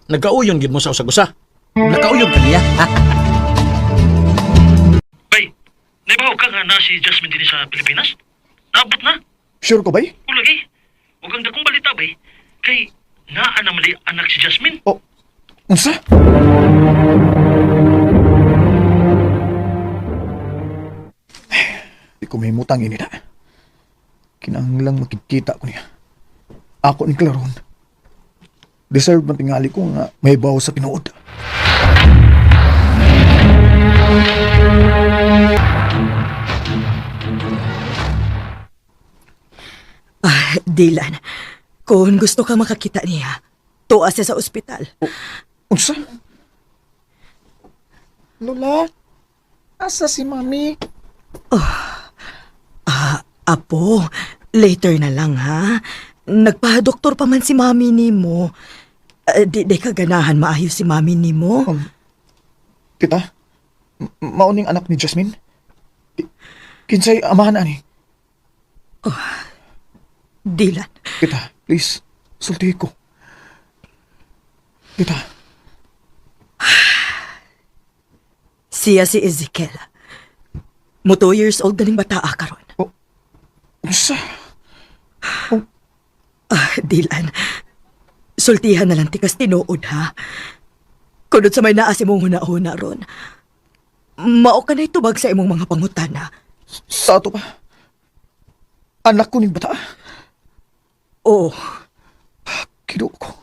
nagkauyon gid mo sa usag-usa. Nagkauyon ka niya. Bay, naibaw ka nga na si Jasmine din sa Pilipinas? Naabot na? Sure ko, bay? O lagi. Huwag kang dakong balita, bay. Kay, naa na mali anak si Jasmine. Oh, unsa? Di ko may mutang ini na. Kinahanglang makikita ko niya. Ako ni Claron. Deserve man tingali ko nga may bawo sa tinuod. Dylan, kung gusto ka makakita niya, tuwa siya sa ospital. Unsa? Lola, asa si Mami? Apo, later na lang ha. Nagpa-doktor pa man si Mami nimo. Di ka ganahan maayos si Mami nimo. Tita, mauning anak ni Jasmine? Kinsay amahan ani? Dylan. Tita, please, sulti ko. Tita. Siya si Ezekiel. Mo 2 years old na ning bata karon. Unsa? Dylan. Sultihan na lang tikas tinuod ha. Kunod sa may naasi mong huna-huna ron. Mao ka na itubag sa imong mga pangutana. Sa ato pa? Anak ko ning bata? Oo. Kinuo ko.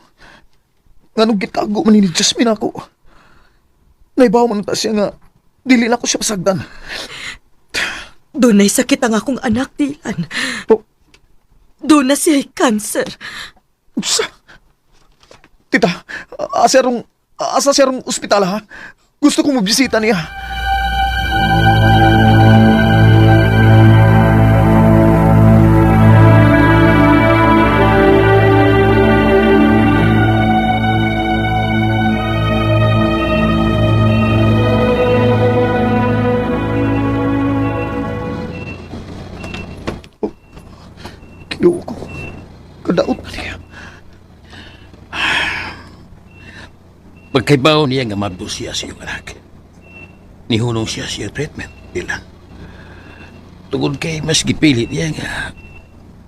Nganong gitago man ni Jasmine ako. Naibaw man ta siya nga dili na ko siya pasagdan. Doon ay sakit ang akong anak, Dylan. Doon na siya cancer. Tita, asa serong ospital ha? Gusto kong mabisita niya. Kinuha ko. Kadaot na niya. Pagkaibaw niya nga mabdo siya sa iyong anak. Nihunong siya sa iyong treatment, Dylan. Tungod kay mas gipilit niya nga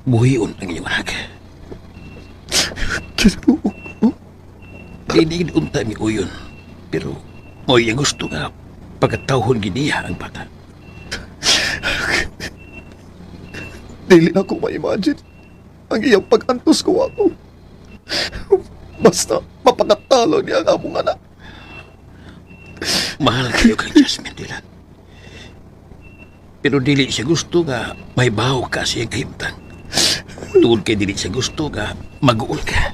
buhion ang iyong anak. Hindi unta mi uyon, pero mo iya gusto nga pagkatawhon giniya ang bata. Dili na ko ma-imagine ang iyang pag-antos ko ako. Basta mapakatalo niya ang among anak. Mahal kayo kay Jasmine, Dylan. Pero dili siya gusto nga may baho ka siyang kahimtang. Tungod kay dili siya gusto nga mag-uol ka.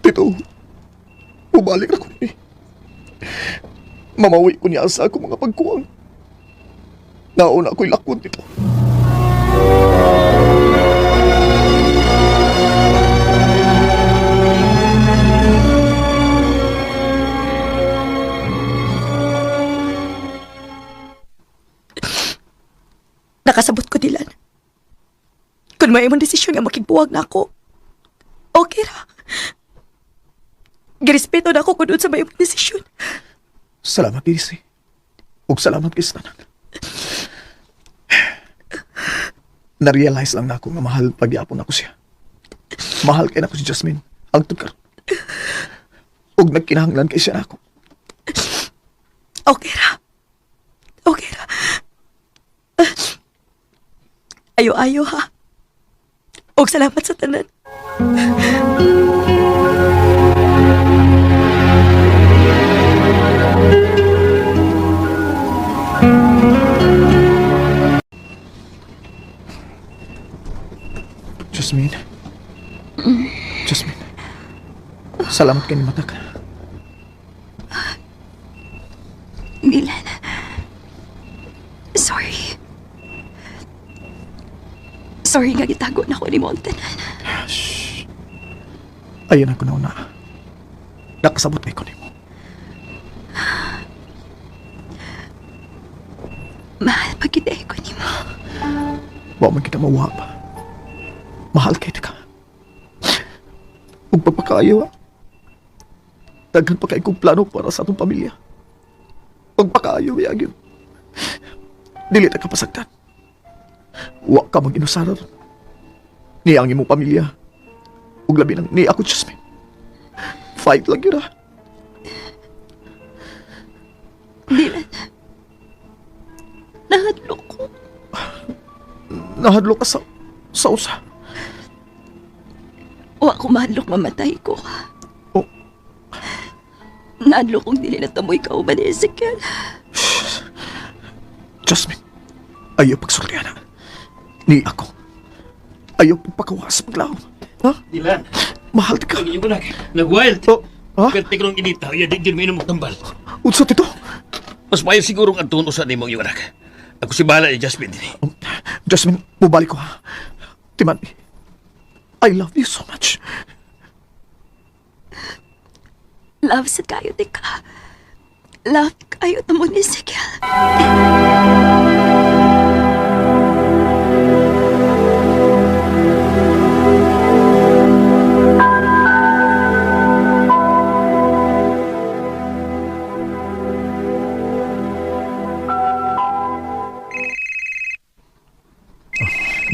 Tito, bumalik ako ni. Mamawi ko niya sa ako mga pagkuwang. Nauna ako'y lakon, Tito. Nakasabot ko, Dylan. Kung may imong desisyon nga makigbuwag na ako, okay ra. Girespeto na ako kung doon sa may imong desisyon. Salamat, Daisy. Ug salamat kay tanan. Na-realize lang na ako nga mahal pagyapon ako siya. Mahal kay na ako si Jasmine. Ang tukar. Ug nagkinahanglan kay siya na ako. Okay ra. Okay ra. Ayo-ayo ha. Ug salamat sa tanan. Jasmine. Jasmine. Salamat kay ni Matag. Dylan. Sorry. Sorry nga gitago na ko ni Montanan. Ayun ako na una. Nakasabot kay ko ni mo. Mahal pa kita ko ni mo. Wa man kita mawapa. Mahal kay ka. Ug pagpakaayo, daghan pa kay kong plano para sa atong pamilya. Pagpakaayo, yagin. Dili ta ka pasagdan. Wa ka mag-inusarar. Ni ang imong pamilya. Ug labi nang ni ako, Jasmine. Fight lang yun, ha? Dylan. Nahadlok ko. Nahadlok ka sa usa. Wa ko mahadlok mamatay ko. Oh. Nahadlok kong dili na tamoy ka uban ni Ezekiel. Jasmine, ayaw pagsultihan na. Ni ako. Ayaw pagpakawas paglaom. Ha? Dylan. Mahal ka. Ang iyong anak. Nag-wild. Oh, ha? Perte ko nung inita. Iya, di din mainom tambal. Unsa tito? Mas mayo sigurong ang tuno sa nimo iyong anak. Ako si bahala ni Jasmine din. Jasmine, bubalik ko, ha? Timan, I love you so much. Love sa kayo, tika. Love kayo tamo ni Ezekiel.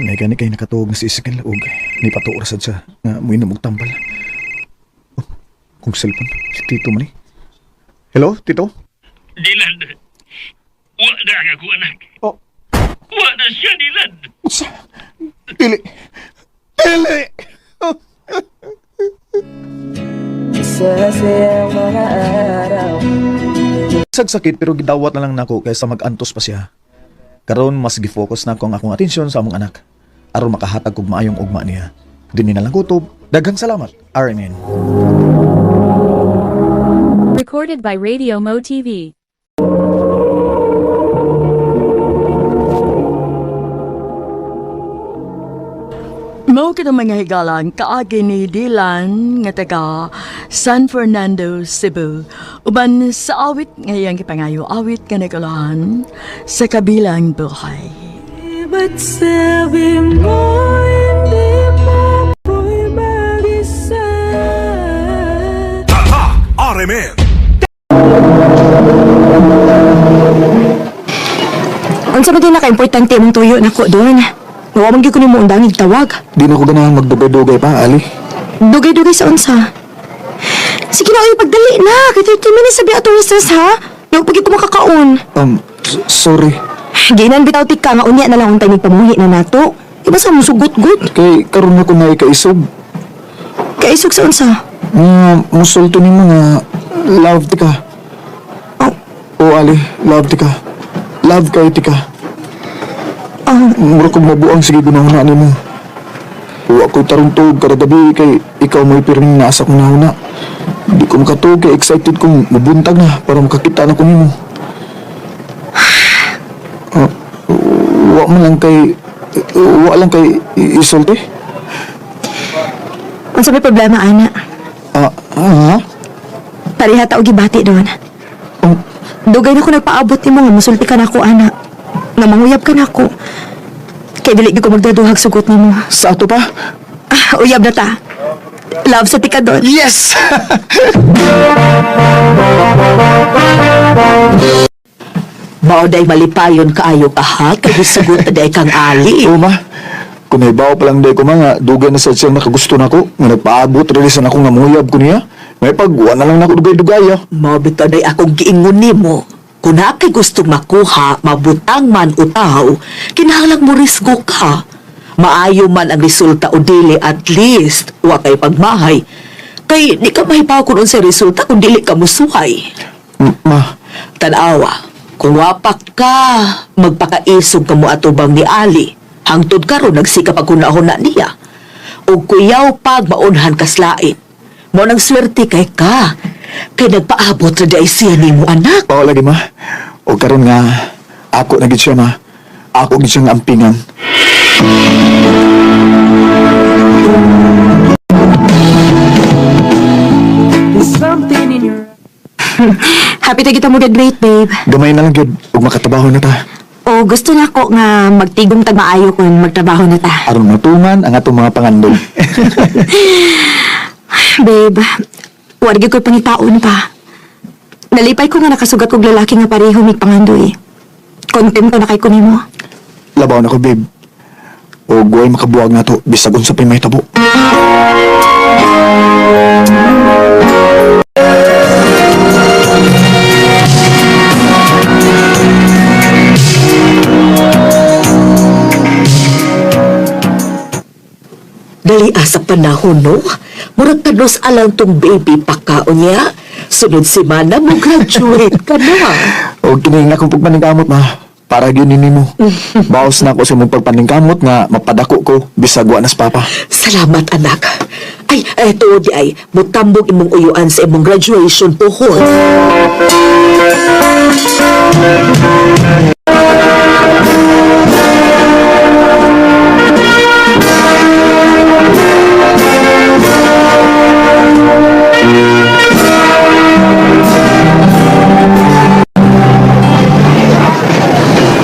May gani kay nakatuog na si Ezekiel og ni patuor sad siya nga muinom og tambal. Oh, kung cellphone si Tito man eh. Hello, Tito? Dylan, wa na ako anak. Oh. Wa na siya, Dylan. Usa? Dili. Dili! Sagsakit pero gidawat na lang nako kaysa mag-antos pa siya. Karon mas gi-focus na ko ang akong atensyon sa among anak aron makahatag kog maayong ugma niya. Dinhi na lang kutob. Daghang salamat. RNN. Recorded by Radio Mo TV. Mao kita mga higalan kaagi ni Dylan nga taga San Fernando, Cebu. Uban sa awit ngayang kipangayo awit nga nagalahan sa kabilang buhay. Ba't sabi mo hindi mo ko'y mag-isa? RMN. Ang sabi din na ka-importante mong tuyo na ko doon. Nawamang ko ni mo undangig tawag. Di na ko ganahan magdugay-dugay pa, Ali. Dugay-dugay sa unsa? Sige na, uy, pagdali na. Kay 30 minutes sabi atong stress, ha? Yung pagi ko makakaon. Sorry. Ginan bitaw tika nga unya na lang untay pamuhi na nato. Iba sa mong sugot-gut. Kay karon na ko na ikaisog. Kaisog sa unsa? Musulto ni mo nga love tika. Oh, Ali, love tika. Love kay tika. Mura kong mabuang sige ginahuna ni mo. Huwag ko'y tarungtog kada gabi kay ikaw mo'y pirming nasa kong nahuna. Di ko makatog kay excited kong mabuntag na para makakita na ko ni mo. Huwag lang kay isulti. Ang sabi problema, ana? Pariha tao gibati doon. Dugay na ko nagpaabot ni mo nga musulti ka na ako, ana. Nga manguyab ka na ako. Kaya dili ko magdaduhag sugot ni mo. Sa ato pa? Uyab na ta. Love sa tika doon. Yes! Mauday malipayon kaayo ka ha, kaya sagot na day kang ali. Oo, ma. Kung naibaw pa lang day ko mga, dugay na sa siyang nakagusto na ko. Nga nagpaabot, release na akong namuyab ko niya. May pagwa na lang na ako dugay-dugay, ha. Mabito day akong giingon ni mo. Kung na kay gustong makuha, mabutang man utaw, kinahanglang mo risgo ka. Maayo man ang resulta o dili, at least wa kay pagmahay. Kay di ka mahibaw kung unsay resulta kung dili ka musuhay. Ma, Tanawa, kung wapak ka, magpakaisog ka mo atubang ni Ali. Hangtod karon nagsikap ako na niya. O kuyaw pag maunhan kaslain. Mo nang swerte kay ka. Kay nagpaabot na day siya ni mo, anak. oo lagi ma. O karon nga, ako na gid siya ma. Ako gid siyang ampingan. Happy na kita mo graduate, babe. Gamay na lang yun, ug makatrabaho na ta. O gusto na ko nga magtigom tag maayo kung magtrabaho na ta. Aron matungan ang atong mga pangandol. Babe, wargi ko'y pangitaon pa. Nalipay ko nga nakasugat kong lalaki nga pareho mig pangandoy. Kontento na kay ko nimo. Labaw na ko, babe. O guway makabuwag na to, bisag unsa pa'y may tabo. Dali sa panahon, no? Murag tanos alang tong baby pakaon niya. Sunod semana mo graduate ka na. O kining na kong pagpaningkamot, ma. Para gyud nimo. Baos na ako sa mong pagpaningkamot nga mapadako ko bisag wa nas papa. Salamat, anak. Ay, eto di ay, mutambog imong uyuan sa imong graduation pohon.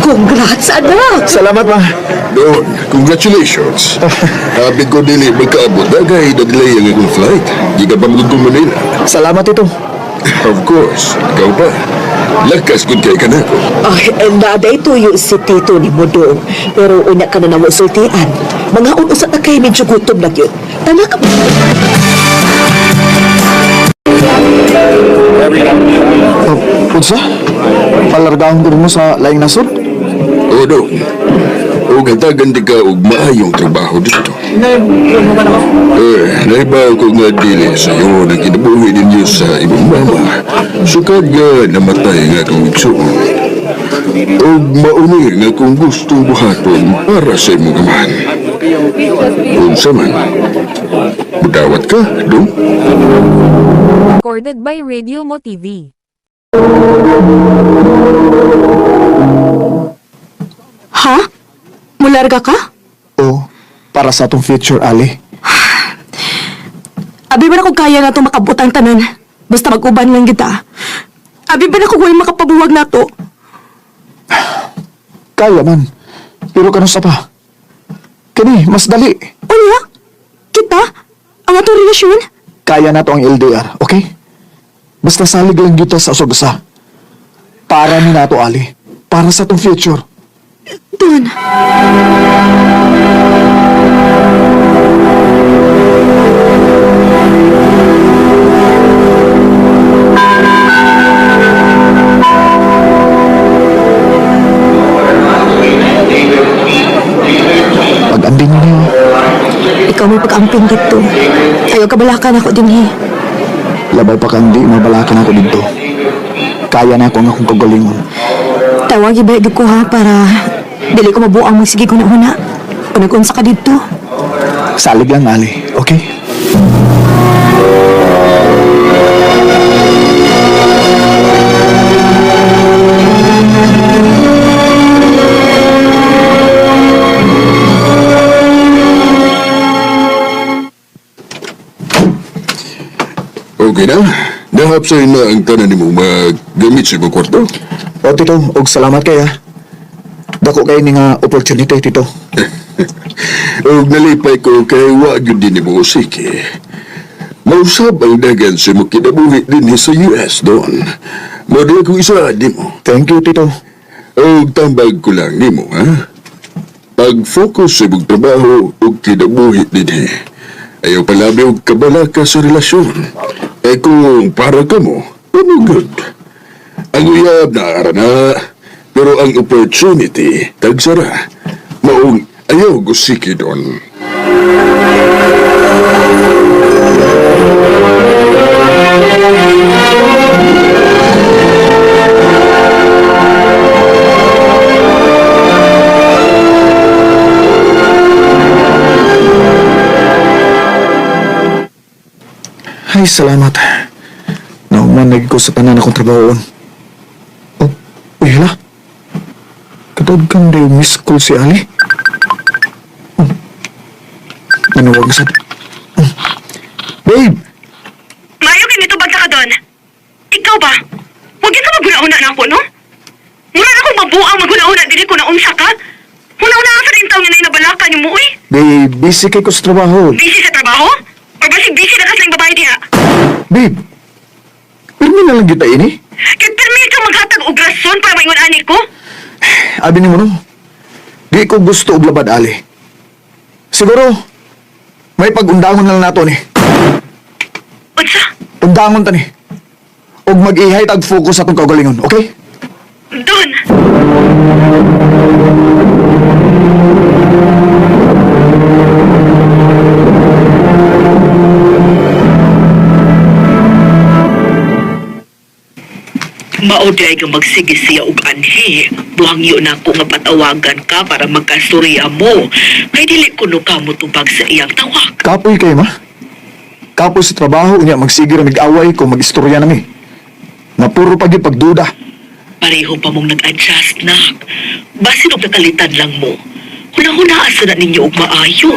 Congrats, anak! Salamat, ma. Doon, congratulations. Happy ko dili magkaabot. Dagay na delay ang akong flight. Di ka pa magugong Manila. Salamat ito. Of course. Ikaw pa. Lakas kung kay ka na ko. Ay, naday tuyo si Tito ni Modong. Pero una ka na naman sultian. Mga unusat na kayo medyo gutom na yun. Tala ka ba? Unsa? Palargahon ko mo sa laing nasod? O doon. O gatagan di ka og maayong trabaho dito. Naibaw ko nga dili sa iyo na kinabuhi ninyo sa ibang mama. Sukad nga namatay nga kong igsoon. O maunir nga kung gustong buhaton para sa imong amahan. Unsa man. Budawat ka, doon? Recorded by Radio Mo TV. Ha? Mularga ka? O, para sa atong future, Ali. Abi ba na kung kaya na itong makabutang tanan? Basta mag-uban lang kita. Abi ba na kung huwag makapabuwag na to? Kaya man. Pero kano sa pa? Kani, mas dali. Unya? Kita? Ang atong relasyon? Kaya na to ang LDR, okay? Basta salig lang kita sa usog-usa. Para ni nato, Ali. Para sa atong future. Doon. Pag-anding niyo. Ikaw may pag-amping dito. Ayaw kabalakan ako din eh. Labay pa kang di mabalakan ako dito. Kaya na ako nga kung kagalingon. Tawag ibayag ko ha para dili ko mabuang magsige ko na una. Kung nag-unsa ka dito. Salig lang, Ali. Okay? Okay na. Nahapsay na ang tanan mo maggamit sa imong kwarto. O, Tito. Og salamat kaya. Dako kayo ni nga opportunity, Tito. Og nalipay ko kay wa gyud din mo usiki. Mausab ang dagan sa mo kinabuhi din sa US doon. Mado ko isa di mo. Thank you, Tito. Og tambag ko lang nimo, ha? Pag-focus sa imong trabaho og kinabuhi din ayaw palabi og kabalaka sa relasyon. Kung para ka mo, ano good? Ang uyab na arana, pero ang opportunity, tagsara. Maong Ayaw gusiki doon. Ay, salamat. Naumanag ko sa tanan akong trabahoon. Oh, uy, hala. Katod kang daw miss call si Ali. Oh, nanuwag na sa... Babe! Mayo, ganito ba ka doon? Ikaw ba? Huwag ka maguna-una na ako, no? Mura na akong mabuang maguna-una, dili ko na unsa ka. Una-una ka sa rin taong na inabalakan yung mo, eh. Babe, busy kay ko sa trabaho. Busy sa trabaho? Or busy na kaslang babae diha? Babe, pirmi na lang kita ini. Kaya pirmi ka maghatag og rason para maingon ani ko? Abi ni mo no, di ko gusto og labad ali. Siguro, may pag-undangon na lang nato ni. Unsa? Undangon ta ni. Og mag-ihay tag focus atong kaugalingon, okay? Don! Mauday ka magsige siya og anhi. Buhangyo na ako nga patawagan ka para magkastorya mo. Kay dili ko no kamo tubag sa iyang tawag. Kapoy kayo, ma. Kapoy sa trabaho, unya magsige ra mig-away kung mag-istorya nami. Napuro pag yung pagduda. Pareho pa mong nag-adjust na. Basin og nakalitan lang mo. Huna-hunaan sa na ninyo og maayo.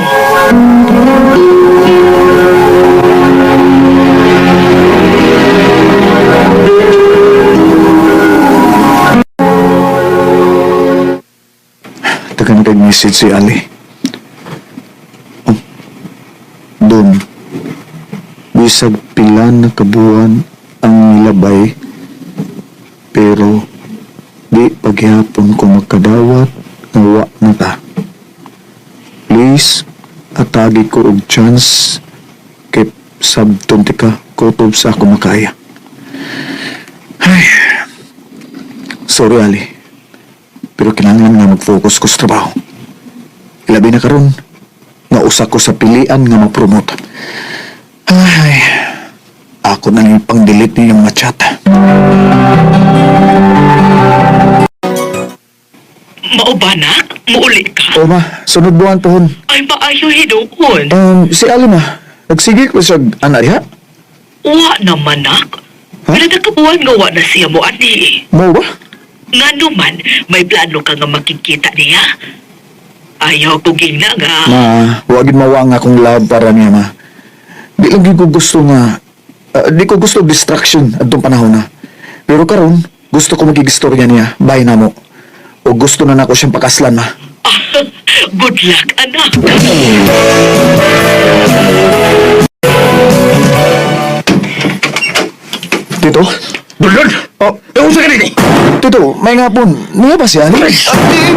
Tagan kay message si Ali. Oh, doon. Bisag pila na kabuan ang nilabay, pero di paghihapon ko magkadawat nga wa na ta. Please, atagi ko og chance kay sabton ka kutob sa ako makaya. Ay, sorry Ali. Pero kinahanglan nga mag-focus ko sa trabaho. Ilabi na karon nga usa ko sa pilian nga ma-promote. Ay, ako na lang pang-delete niyong ma-chat. Mao ba na? Muuli ka? O ma, sunod buwan pohon. Ay, maayo hinuon. Si Ali ma, nagsige ko siya anak diha. Wa naman nak. Pero nagkabuhan nga wa na siya mo ani. Mo ba? Nga naman, may plano ka nga makikita niya. Ayaw ko gina nga. Ma, wagin mawang akong love para niya ma. Di lang ko gusto nga, di ko gusto distraction at itong panahon na. Pero karon gusto ko magigistorya niya, bahay na mo. O gusto na nako siyang pakaslan ma. Good luck, anak. Tito? Dulod! Oh, usa ka rin eh! Tito, may nga po, niya ba si Ali?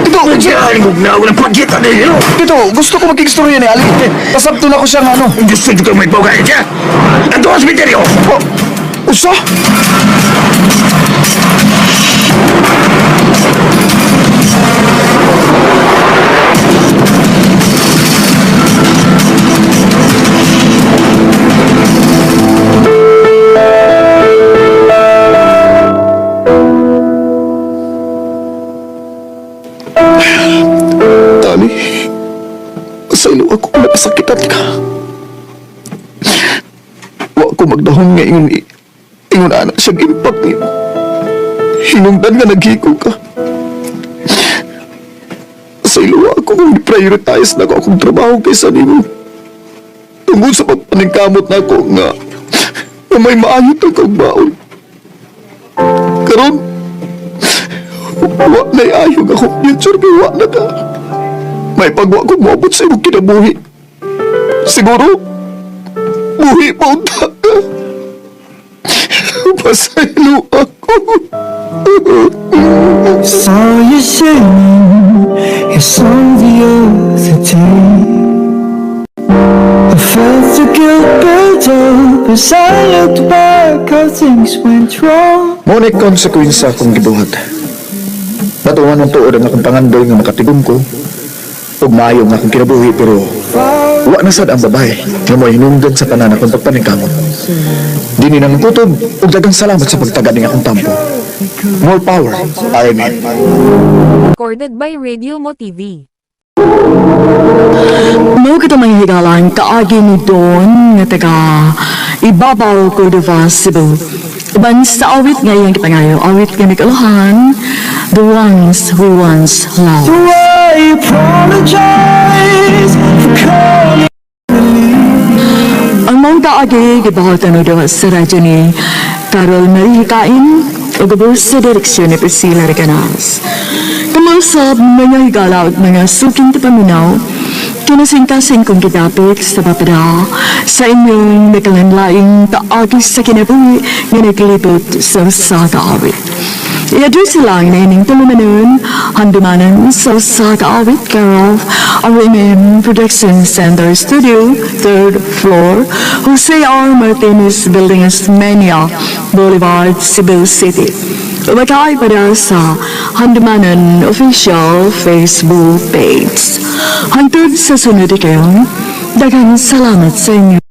Tito, na ako ng pagkita din, no? Tito, gusto ko magigistorya ni Ali. Pasabto na ko siya nga ano. Gusto ko may pagkain siya! Ang tuwas misteryo! Oh, usa? Ali, sa ilo ako napasakitan ka. Wa ko magdahon ngayon ingon anak siya impact niyo. Hinungdan nga naghiko ka. Sa ilo ako kung i-prioritize na ko akong trabaho kaysa nimo. Tungkol sa pagpaningkamot na ako nga may maayot ang kagbaon. Karon, wa na'y ayog akong future kay wa na ka. May pagwa ko mabot sa iyong kinabuhi. Siguro, buhi pa unta ka. Pasaylo ako. Saw you singing your song the other day. I felt the guilt build up as I looked back how things went wrong. Ngunit konsekwensya akong gibuhat. Natuman ng tuod ang akong pangandoy nga makatigom ko. ug maayo nga akong kinabuhi pero wa na sad ang babae nga mo hinungdan sa tanan akong pagpaningkamot. Dini nang kutob ug daghang salamat sa pagtagad ning akong tampo. More power, Amen. Recorded by Radio Mo TV. Mo kita may higalan kaagi ni Don nga taga ibabaw Cordova, Cebu. Uban sa awit ngayon kita ngayon, awit nga nagkalahan, the ones who once loved. I apologize for calling. Ang mga kaagi, gibahatan o daw sa radyo ni Carol Marie Kain, o gabos sa direksyon ni Priscilla Reganas. Kamusap mga higala at mga suking tapaminaw, kinasingkasing kong kitapik sa papada sa inyong nakalanlaing kaagi sa kinabuhi nga naglibot sa kaawit. I-address lang na ining tulumanon, handumanan sa kaawit Carol, RMM Production Center Studio, 3rd floor, Jose R. Martinez Building Mania, Boulevard, Cebu City. Umakay para sa Handumanan Official Facebook page. Hantod sa sunod ikaw, daghang salamat sa inyo.